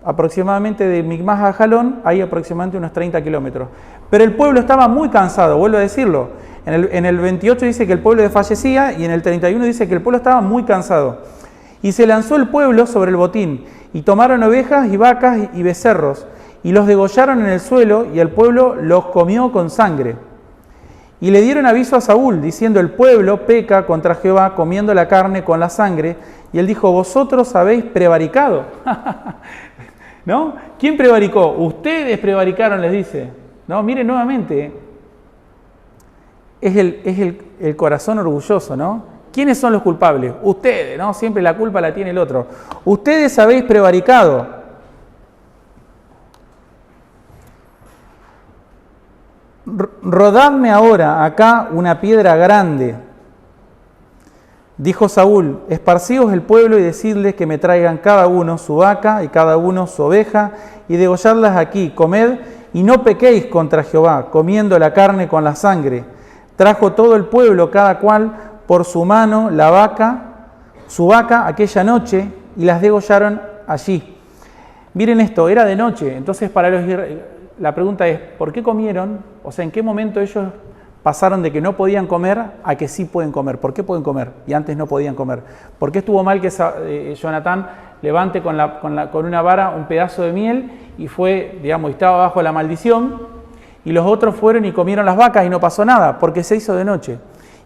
Aproximadamente de Micmas a Ajalón hay aproximadamente unos 30 kilómetros. Pero el pueblo estaba muy cansado, vuelvo a decirlo. En el 28 dice que el pueblo desfallecía y en el 31 dice que el pueblo estaba muy cansado. Y se lanzó el pueblo sobre el botín y tomaron ovejas y vacas y becerros y los degollaron en el suelo y el pueblo los comió con sangre. Y le dieron aviso a Saúl diciendo, el pueblo peca contra Jehová comiendo la carne con la sangre. Y él dijo, vosotros habéis prevaricado. ¿No? ¿Quién prevaricó? Ustedes prevaricaron, les dice. No, miren nuevamente, es el corazón orgulloso, ¿no? ¿Quiénes son los culpables? Ustedes, ¿no? Siempre la culpa la tiene el otro. Ustedes habéis prevaricado. Rodadme ahora acá una piedra grande. Dijo Saúl, esparcíos el pueblo y decidles que me traigan cada uno su vaca y cada uno su oveja y degollarlas aquí, comed y no pequéis contra Jehová, comiendo la carne con la sangre. Trajo todo el pueblo, cada cual por su mano, su vaca aquella noche y las degollaron allí. Miren esto, era de noche, entonces la pregunta es, ¿por qué comieron? O sea, ¿en qué momento ellos pasaron de que no podían comer a que sí pueden comer? ¿Por qué pueden comer y antes no podían comer? ¿Por qué estuvo mal que Jonatán levante con una vara un pedazo de miel y estaba bajo la maldición, y los otros fueron y comieron las vacas y no pasó nada? Porque se hizo de noche.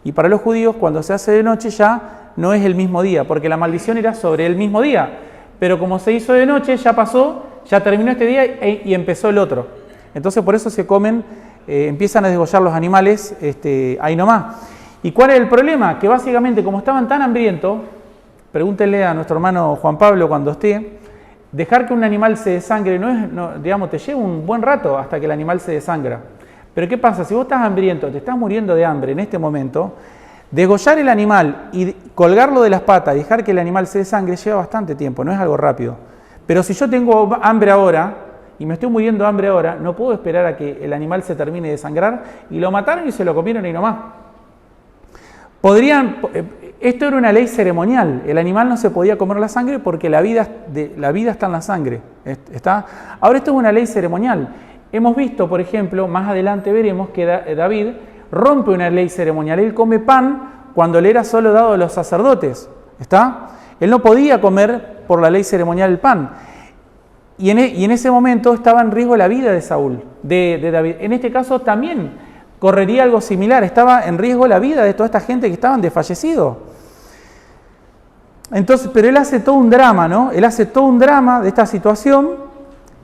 Y para los judíos, cuando se hace de noche ya no es el mismo día, porque la maldición era sobre el mismo día. Pero como se hizo de noche, ya pasó, ya terminó este día y empezó el otro. Entonces por eso se comen, empiezan a desgollar los animales ahí nomás. ¿Y cuál es el problema? Que básicamente, como estaban tan hambrientos, pregúntenle a nuestro hermano Juan Pablo cuando esté, dejar que un animal se desangre te lleva un buen rato hasta que el animal se desangra. Pero ¿qué pasa? Si vos estás hambriento, te estás muriendo de hambre en este momento, degollar el animal y colgarlo de las patas y dejar que el animal se desangre lleva bastante tiempo, no es algo rápido. Pero si yo tengo hambre ahora y me estoy muriendo de hambre ahora, no puedo esperar a que el animal se termine de sangrar, y lo mataron y se lo comieron y nomás. Esto era una ley ceremonial, el animal no se podía comer la sangre porque la vida está en la sangre. Ahora esto es una ley ceremonial. Hemos visto, por ejemplo, más adelante veremos que David rompe una ley ceremonial. Él come pan cuando le era solo dado a los sacerdotes. Él no podía comer por la ley ceremonial el pan. Y en ese momento estaba en riesgo la vida de Saúl, de David. En este caso también correría algo similar. Estaba en riesgo la vida de toda esta gente que estaban desfallecidos. Entonces, pero él hace todo un drama, ¿no? Él hace todo un drama de esta situación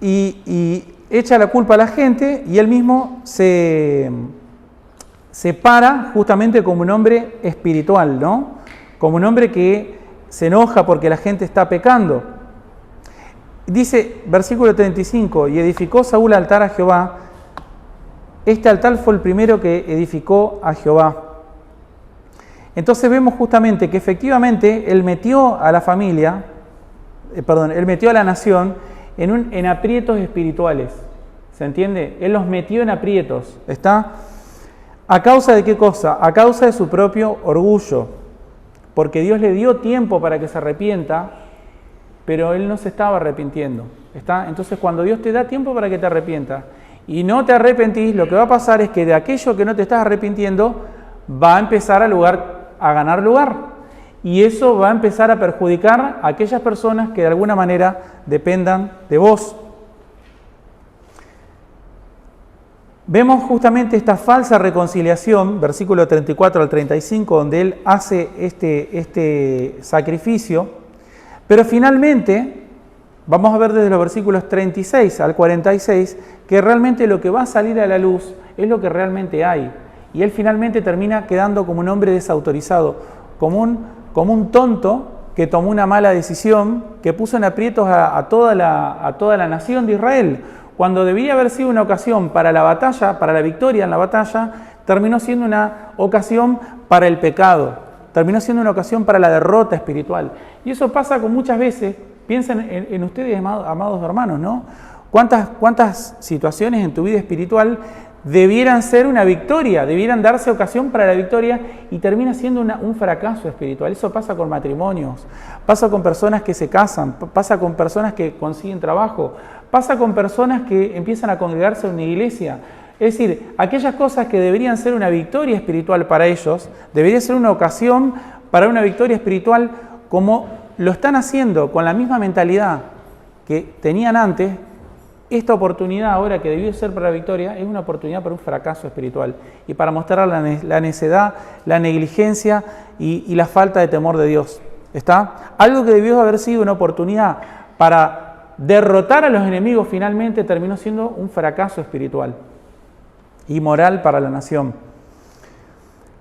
y echa la culpa a la gente y él mismo se para justamente como un hombre espiritual, ¿no? Como un hombre que se enoja porque la gente está pecando. Dice, versículo 35, y edificó Saúl altar a Jehová. Este altar fue el primero que edificó a Jehová. Entonces vemos justamente que efectivamente él metió a la familia, él metió a la nación en aprietos espirituales. ¿Se entiende? Él los metió en aprietos. ¿Está? ¿A causa de qué cosa? A causa de su propio orgullo. Porque Dios le dio tiempo para que se arrepienta, pero él no se estaba arrepintiendo. ¿Está? Entonces cuando Dios te da tiempo para que te arrepientas y no te arrepentís, lo que va a pasar es que de aquello que no te estás arrepintiendo va a empezar a ganar lugar. Y eso va a empezar a perjudicar a aquellas personas que de alguna manera dependan de vos. Vemos justamente esta falsa reconciliación, versículo 34 al 35, donde él hace este sacrificio, pero finalmente, vamos a ver desde los versículos 36 al 46, que realmente lo que va a salir a la luz es lo que realmente hay. Y él finalmente termina quedando como un hombre desautorizado, como un tonto que tomó una mala decisión, que puso en aprietos a toda la nación de Israel. Cuando debía haber sido una ocasión para la batalla, para la victoria en la batalla, terminó siendo una ocasión para el pecado, terminó siendo una ocasión para la derrota espiritual. Y eso pasa con muchas veces, piensen en ustedes, amados hermanos, ¿no? ¿Cuántas situaciones en tu vida espiritual debieran ser una victoria, debieran darse ocasión para la victoria y termina siendo un fracaso espiritual? Eso pasa con matrimonios, pasa con personas que se casan, pasa con personas que consiguen trabajo, pasa con personas que empiezan a congregarse en una iglesia. Es decir, aquellas cosas que deberían ser una victoria espiritual para ellos, debería ser una ocasión para una victoria espiritual, como lo están haciendo con la misma mentalidad que tenían antes. Esta oportunidad ahora que debió ser para la victoria es una oportunidad para un fracaso espiritual y para mostrar la necedad, la negligencia y la falta de temor de Dios. ¿Está? Algo que debió haber sido una oportunidad para derrotar a los enemigos finalmente terminó siendo un fracaso espiritual y moral para la nación.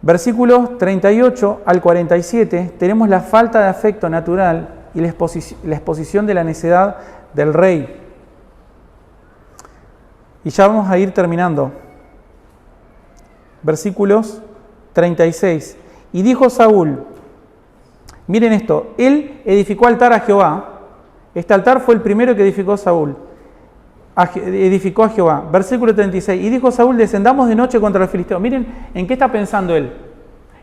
Versículos 38 al 47 tenemos la falta de afecto natural y la exposición de la necedad del rey. Y ya vamos a ir terminando. Versículos 36. Y dijo Saúl, miren esto, él edificó altar a Jehová. Este altar fue el primero que edificó Saúl. Edificó a Jehová. Versículo 36. Y dijo Saúl, descendamos de noche contra los filisteos. Miren en qué está pensando él.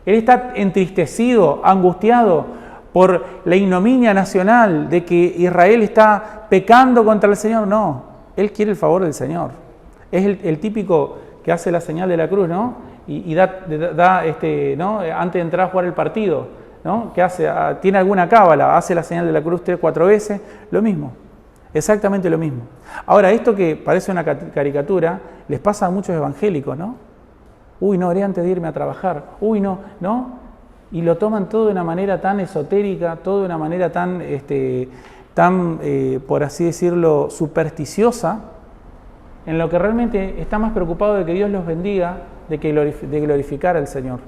Él está entristecido, angustiado por la ignominia nacional de que Israel está pecando contra el Señor. No, él quiere el favor del Señor. Es el típico que hace la señal de la cruz, ¿no? Y ¿no? Antes de entrar a jugar el partido, ¿no? ¿Qué hace? Tiene alguna cábala, hace la señal de la cruz 3 o 4 veces, lo mismo, exactamente lo mismo. Ahora, esto que parece una caricatura, les pasa a muchos evangélicos, ¿no? Uy, no, oré antes de irme a trabajar, uy, no, ¿no? Y lo toman todo de una manera tan esotérica, todo de una manera tan, por así decirlo, supersticiosa, en lo que realmente está más preocupado de que Dios los bendiga, de glorificar al Señor.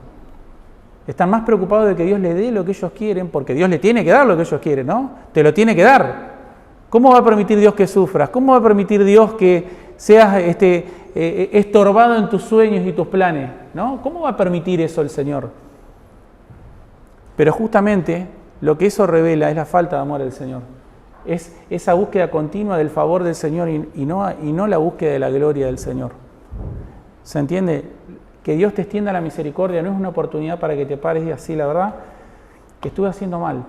Están más preocupados de que Dios les dé lo que ellos quieren, porque Dios le tiene que dar lo que ellos quieren, ¿no? Te lo tiene que dar. ¿Cómo va a permitir Dios que sufras? ¿Cómo va a permitir Dios que seas estorbado en tus sueños y tus planes? ¿No? ¿Cómo va a permitir eso el Señor? Pero justamente lo que eso revela es la falta de amor al Señor. Es esa búsqueda continua del favor del Señor y no la búsqueda de la gloria del Señor. ¿Se entiende? Que Dios te extienda la misericordia no es una oportunidad para que te pares y así, la verdad, que estuve haciendo mal.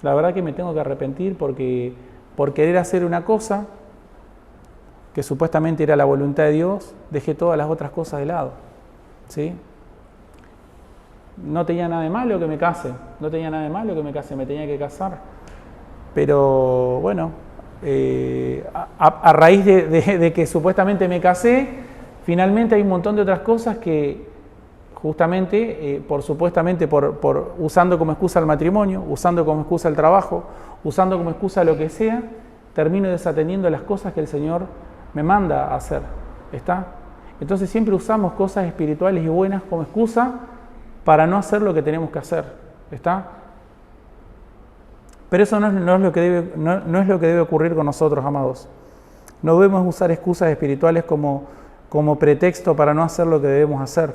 La verdad que me tengo que arrepentir porque por querer hacer una cosa que supuestamente era la voluntad de Dios, dejé todas las otras cosas de lado. ¿Sí? No tenía nada de malo que me case, me tenía que casar. Pero bueno, a raíz de que supuestamente me casé, finalmente hay un montón de otras cosas que justamente, usando como excusa el matrimonio, usando como excusa el trabajo, usando como excusa lo que sea, termino desatendiendo las cosas que el Señor me manda a hacer. ¿Está? Entonces siempre usamos cosas espirituales y buenas como excusa para no hacer lo que tenemos que hacer. ¿Está? Pero eso no es lo que debe ocurrir con nosotros, amados. No debemos usar excusas espirituales como pretexto para no hacer lo que debemos hacer.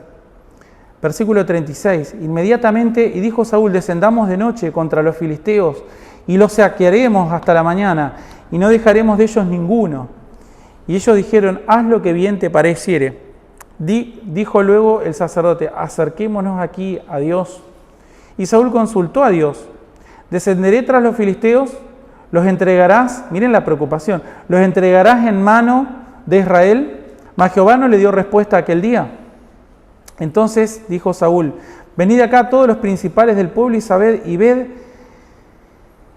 Versículo 36. Inmediatamente, y dijo Saúl, descendamos de noche contra los filisteos y los saquearemos hasta la mañana y no dejaremos de ellos ninguno. Y ellos dijeron, haz lo que bien te pareciere. Dijo luego el sacerdote, acerquémonos aquí a Dios. Y Saúl consultó a Dios. Descenderé tras los filisteos, los entregarás, miren la preocupación, los entregarás en mano de Israel. Mas Jehová no le dio respuesta aquel día. Entonces dijo Saúl, venid acá todos los principales del pueblo y sabed y ved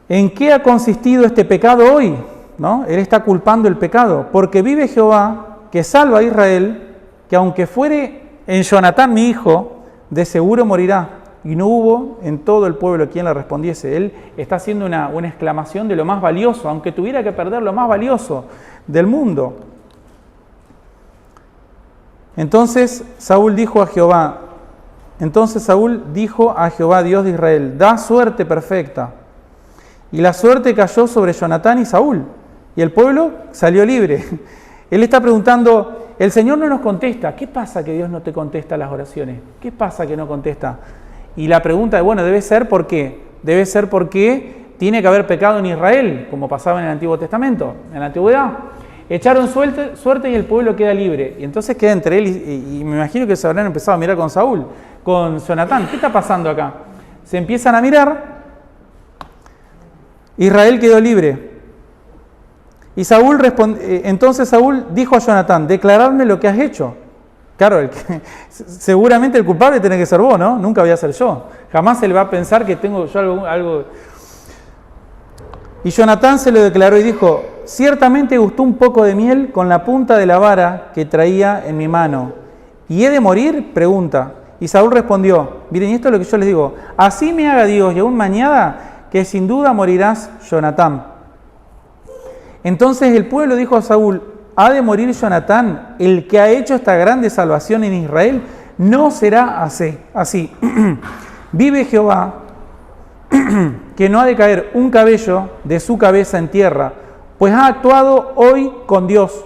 en qué ha consistido este pecado hoy. ¿No? Él está culpando el pecado, porque vive Jehová, que salva a Israel, que aunque fuere en Jonatán mi hijo, de seguro morirá. Y no hubo en todo el pueblo quien le respondiese. Él está haciendo una exclamación de lo más valioso, aunque tuviera que perder lo más valioso del mundo. Entonces Saúl dijo a Jehová, Dios de Israel, da suerte perfecta. Y la suerte cayó sobre Jonatán y Saúl, y el pueblo salió libre. Él está preguntando, el Señor no nos contesta. ¿Qué pasa que Dios no te contesta las oraciones? ¿Qué pasa que no contesta? Y la pregunta es, debe ser ¿por qué? Debe ser porque tiene que haber pecado en Israel, como pasaba en el Antiguo Testamento, en la Antigüedad. Echaron suerte y el pueblo queda libre. Y entonces queda entre él y me imagino que se habrán empezado a mirar con Saúl, con Jonatán. ¿Qué está pasando acá? Se empiezan a mirar. Israel quedó libre. Y entonces Saúl dijo a Jonatán, declaradme lo que has hecho. Claro, seguramente el culpable tiene que ser vos, ¿no? Nunca voy a ser yo. Jamás se le va a pensar que tengo yo algo. Y Jonatán se lo declaró y dijo, ciertamente gustó un poco de miel con la punta de la vara que traía en mi mano. ¿Y he de morir? Pregunta. Y Saúl respondió, miren, y esto es lo que yo les digo, así me haga Dios y aún mañana, que sin duda morirás, Jonatán. Entonces el pueblo dijo a Saúl, ¿ha de morir Jonatán, el que ha hecho esta grande salvación en Israel? No será así. Vive Jehová, que no ha de caer un cabello de su cabeza en tierra, pues ha actuado hoy con Dios.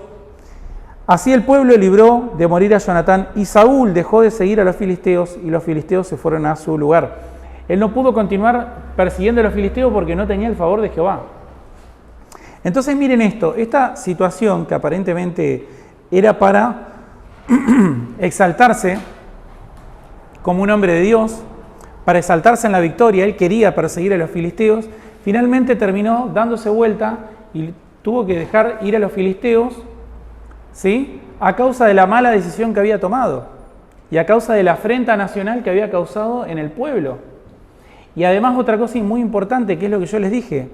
Así el pueblo libró de morir a Jonatán, y Saúl dejó de seguir a los filisteos, y los filisteos se fueron a su lugar. Él no pudo continuar persiguiendo a los filisteos porque no tenía el favor de Jehová. Entonces miren esto, esta situación que aparentemente era para exaltarse como un hombre de Dios, para exaltarse en la victoria, él quería perseguir a los filisteos, finalmente terminó dándose vuelta y tuvo que dejar ir a los filisteos, ¿sí?, a causa de la mala decisión que había tomado y a causa de la afrenta nacional que había causado en el pueblo. Y además otra cosa muy importante, que es lo que yo les dije,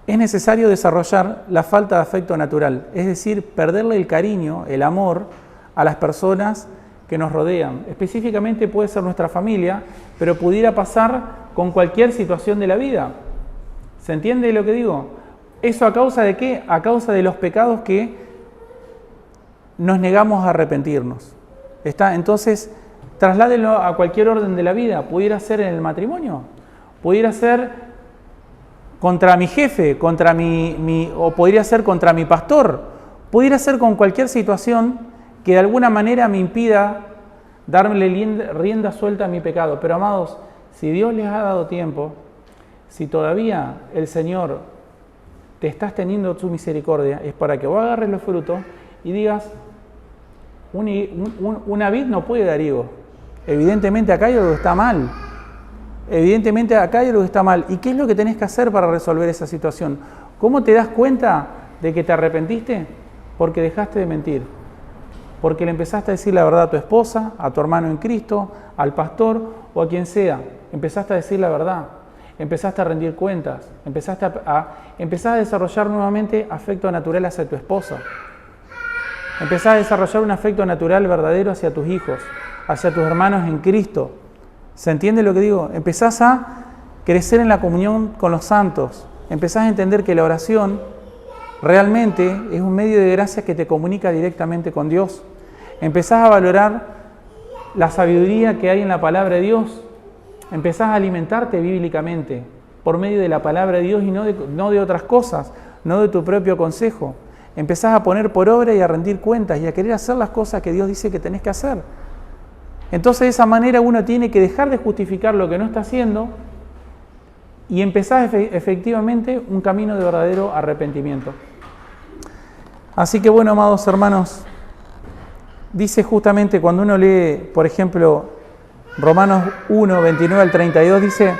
es necesario desarrollar la falta de afecto natural, es decir, perderle el cariño, el amor a las personas que nos rodean. Específicamente puede ser nuestra familia, pero pudiera pasar con cualquier situación de la vida. ¿Se entiende lo que digo? ¿Eso a causa de qué? A causa de los pecados que nos negamos a arrepentirnos. ¿Está? Entonces, trasládelo a cualquier orden de la vida. Pudiera ser en el matrimonio, pudiera ser contra mi jefe, o podría ser contra mi pastor, pudiera ser con cualquier situación que de alguna manera me impida darle rienda suelta a mi pecado. Pero amados, si Dios les ha dado tiempo, si todavía el Señor te está extendiendo su misericordia, es para que vos agarres los frutos y digas, una vid no puede dar higo. Evidentemente acá hay algo que está mal. Evidentemente acá hay algo que está mal. ¿Y qué es lo que tenés que hacer para resolver esa situación? ¿Cómo te das cuenta de que te arrepentiste? Porque dejaste de mentir. Porque le empezaste a decir la verdad a tu esposa, a tu hermano en Cristo, al pastor o a quien sea. Empezaste a decir la verdad. Empezaste a rendir cuentas. Empezaste a desarrollar nuevamente afecto natural hacia tu esposa. Empezás a desarrollar un afecto natural verdadero hacia tus hijos, hacia tus hermanos en Cristo. ¿Se entiende lo que digo? Empezás a crecer en la comunión con los santos. empezás a entender que la oración realmente es un medio de gracia que te comunica directamente con Dios. Empezás a valorar la sabiduría que hay en la palabra de Dios. Empezás a alimentarte bíblicamente por medio de la palabra de Dios y no de otras cosas, no de tu propio consejo. Empezás a poner por obra y a rendir cuentas y a querer hacer las cosas que Dios dice que tenés que hacer. Entonces de esa manera uno tiene que dejar de justificar lo que no está haciendo y empezar efectivamente un camino de verdadero arrepentimiento. Así que bueno, amados hermanos, dice justamente cuando uno lee, por ejemplo, Romanos 1, 29 al 32, dice: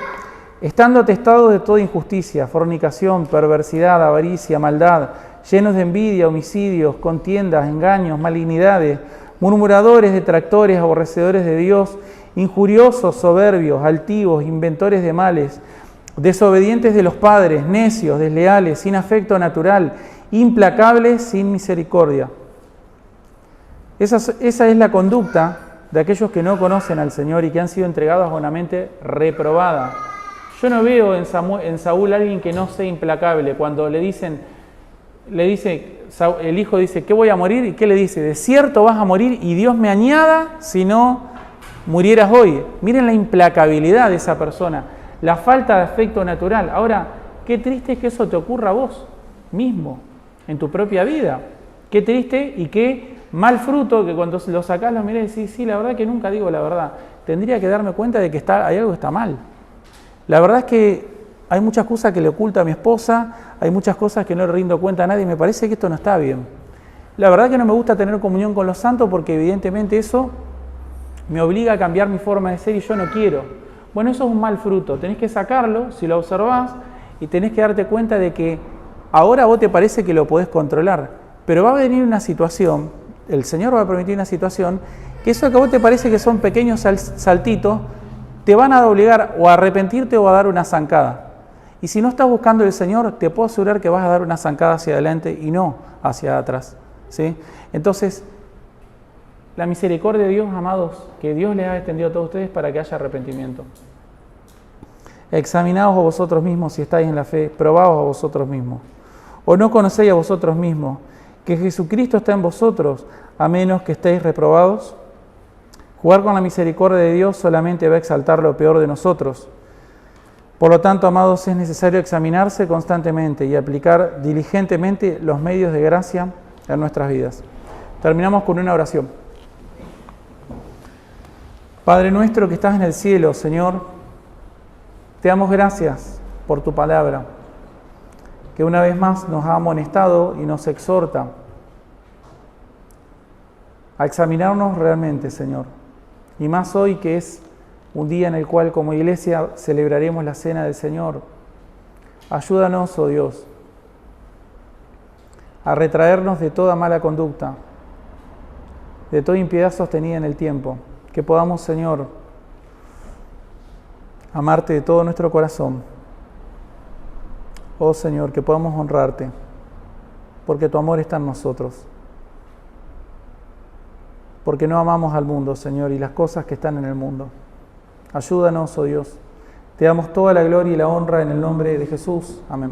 estando atestados de toda injusticia, fornicación, perversidad, avaricia, maldad, llenos de envidia, homicidios, contiendas, engaños, malignidades, murmuradores, detractores, aborrecedores de Dios, injuriosos, soberbios, altivos, inventores de males, desobedientes de los padres, necios, desleales, sin afecto natural, implacables, sin misericordia. Esa es la conducta de aquellos que no conocen al Señor y que han sido entregados a una mente reprobada. Yo no veo en Saúl a alguien que no sea implacable. Cuando el hijo dice que voy a morir, ¿y qué le dice? De cierto vas a morir y Dios me añada si no murieras hoy. Miren la implacabilidad de esa persona, la falta de afecto natural. Ahora, qué triste es que eso te ocurra a vos mismo, en tu propia vida. Qué triste y qué mal fruto que cuando lo sacás lo mirás y decís, sí, la verdad que nunca digo la verdad. Tendría que darme cuenta de que hay algo que está mal. La verdad es que hay muchas cosas que le oculto a mi esposa, hay muchas cosas que no le rindo cuenta a nadie y me parece que esto no está bien. La verdad que no me gusta tener comunión con los santos porque evidentemente eso me obliga a cambiar mi forma de ser y yo no quiero. Bueno, eso es un mal fruto, tenés que sacarlo si lo observás y tenés que darte cuenta de que ahora a vos te parece que lo podés controlar, pero va a venir una situación, el Señor va a permitir una situación, que eso que a vos te parece que son pequeños saltitos, te van a obligar o a arrepentirte o a dar una zancada. Y si no estás buscando el Señor, te puedo asegurar que vas a dar una zancada hacia adelante y no hacia atrás, ¿sí? Entonces, la misericordia de Dios, amados, que Dios les ha extendido a todos ustedes para que haya arrepentimiento. Examinaos a vosotros mismos si estáis en la fe, probaos a vosotros mismos. ¿O no conocéis a vosotros mismos que Jesucristo está en vosotros, a menos que estéis reprobados? Jugar con la misericordia de Dios solamente va a exaltar lo peor de nosotros. Por lo tanto, amados, es necesario examinarse constantemente y aplicar diligentemente los medios de gracia en nuestras vidas. Terminamos con una oración. Padre nuestro que estás en el cielo, Señor, te damos gracias por tu palabra, que una vez más nos ha amonestado y nos exhorta a examinarnos realmente, Señor. Y más hoy que es un día en el cual como iglesia celebraremos la cena del Señor. Ayúdanos, oh Dios, a retraernos de toda mala conducta, de toda impiedad sostenida en el tiempo. Que podamos, Señor, amarte de todo nuestro corazón. Oh Señor, que podamos honrarte, porque tu amor está en nosotros. Porque no amamos al mundo, Señor, y las cosas que están en el mundo. Ayúdanos, oh Dios. Te damos toda la gloria y la honra en el nombre de Jesús. Amén.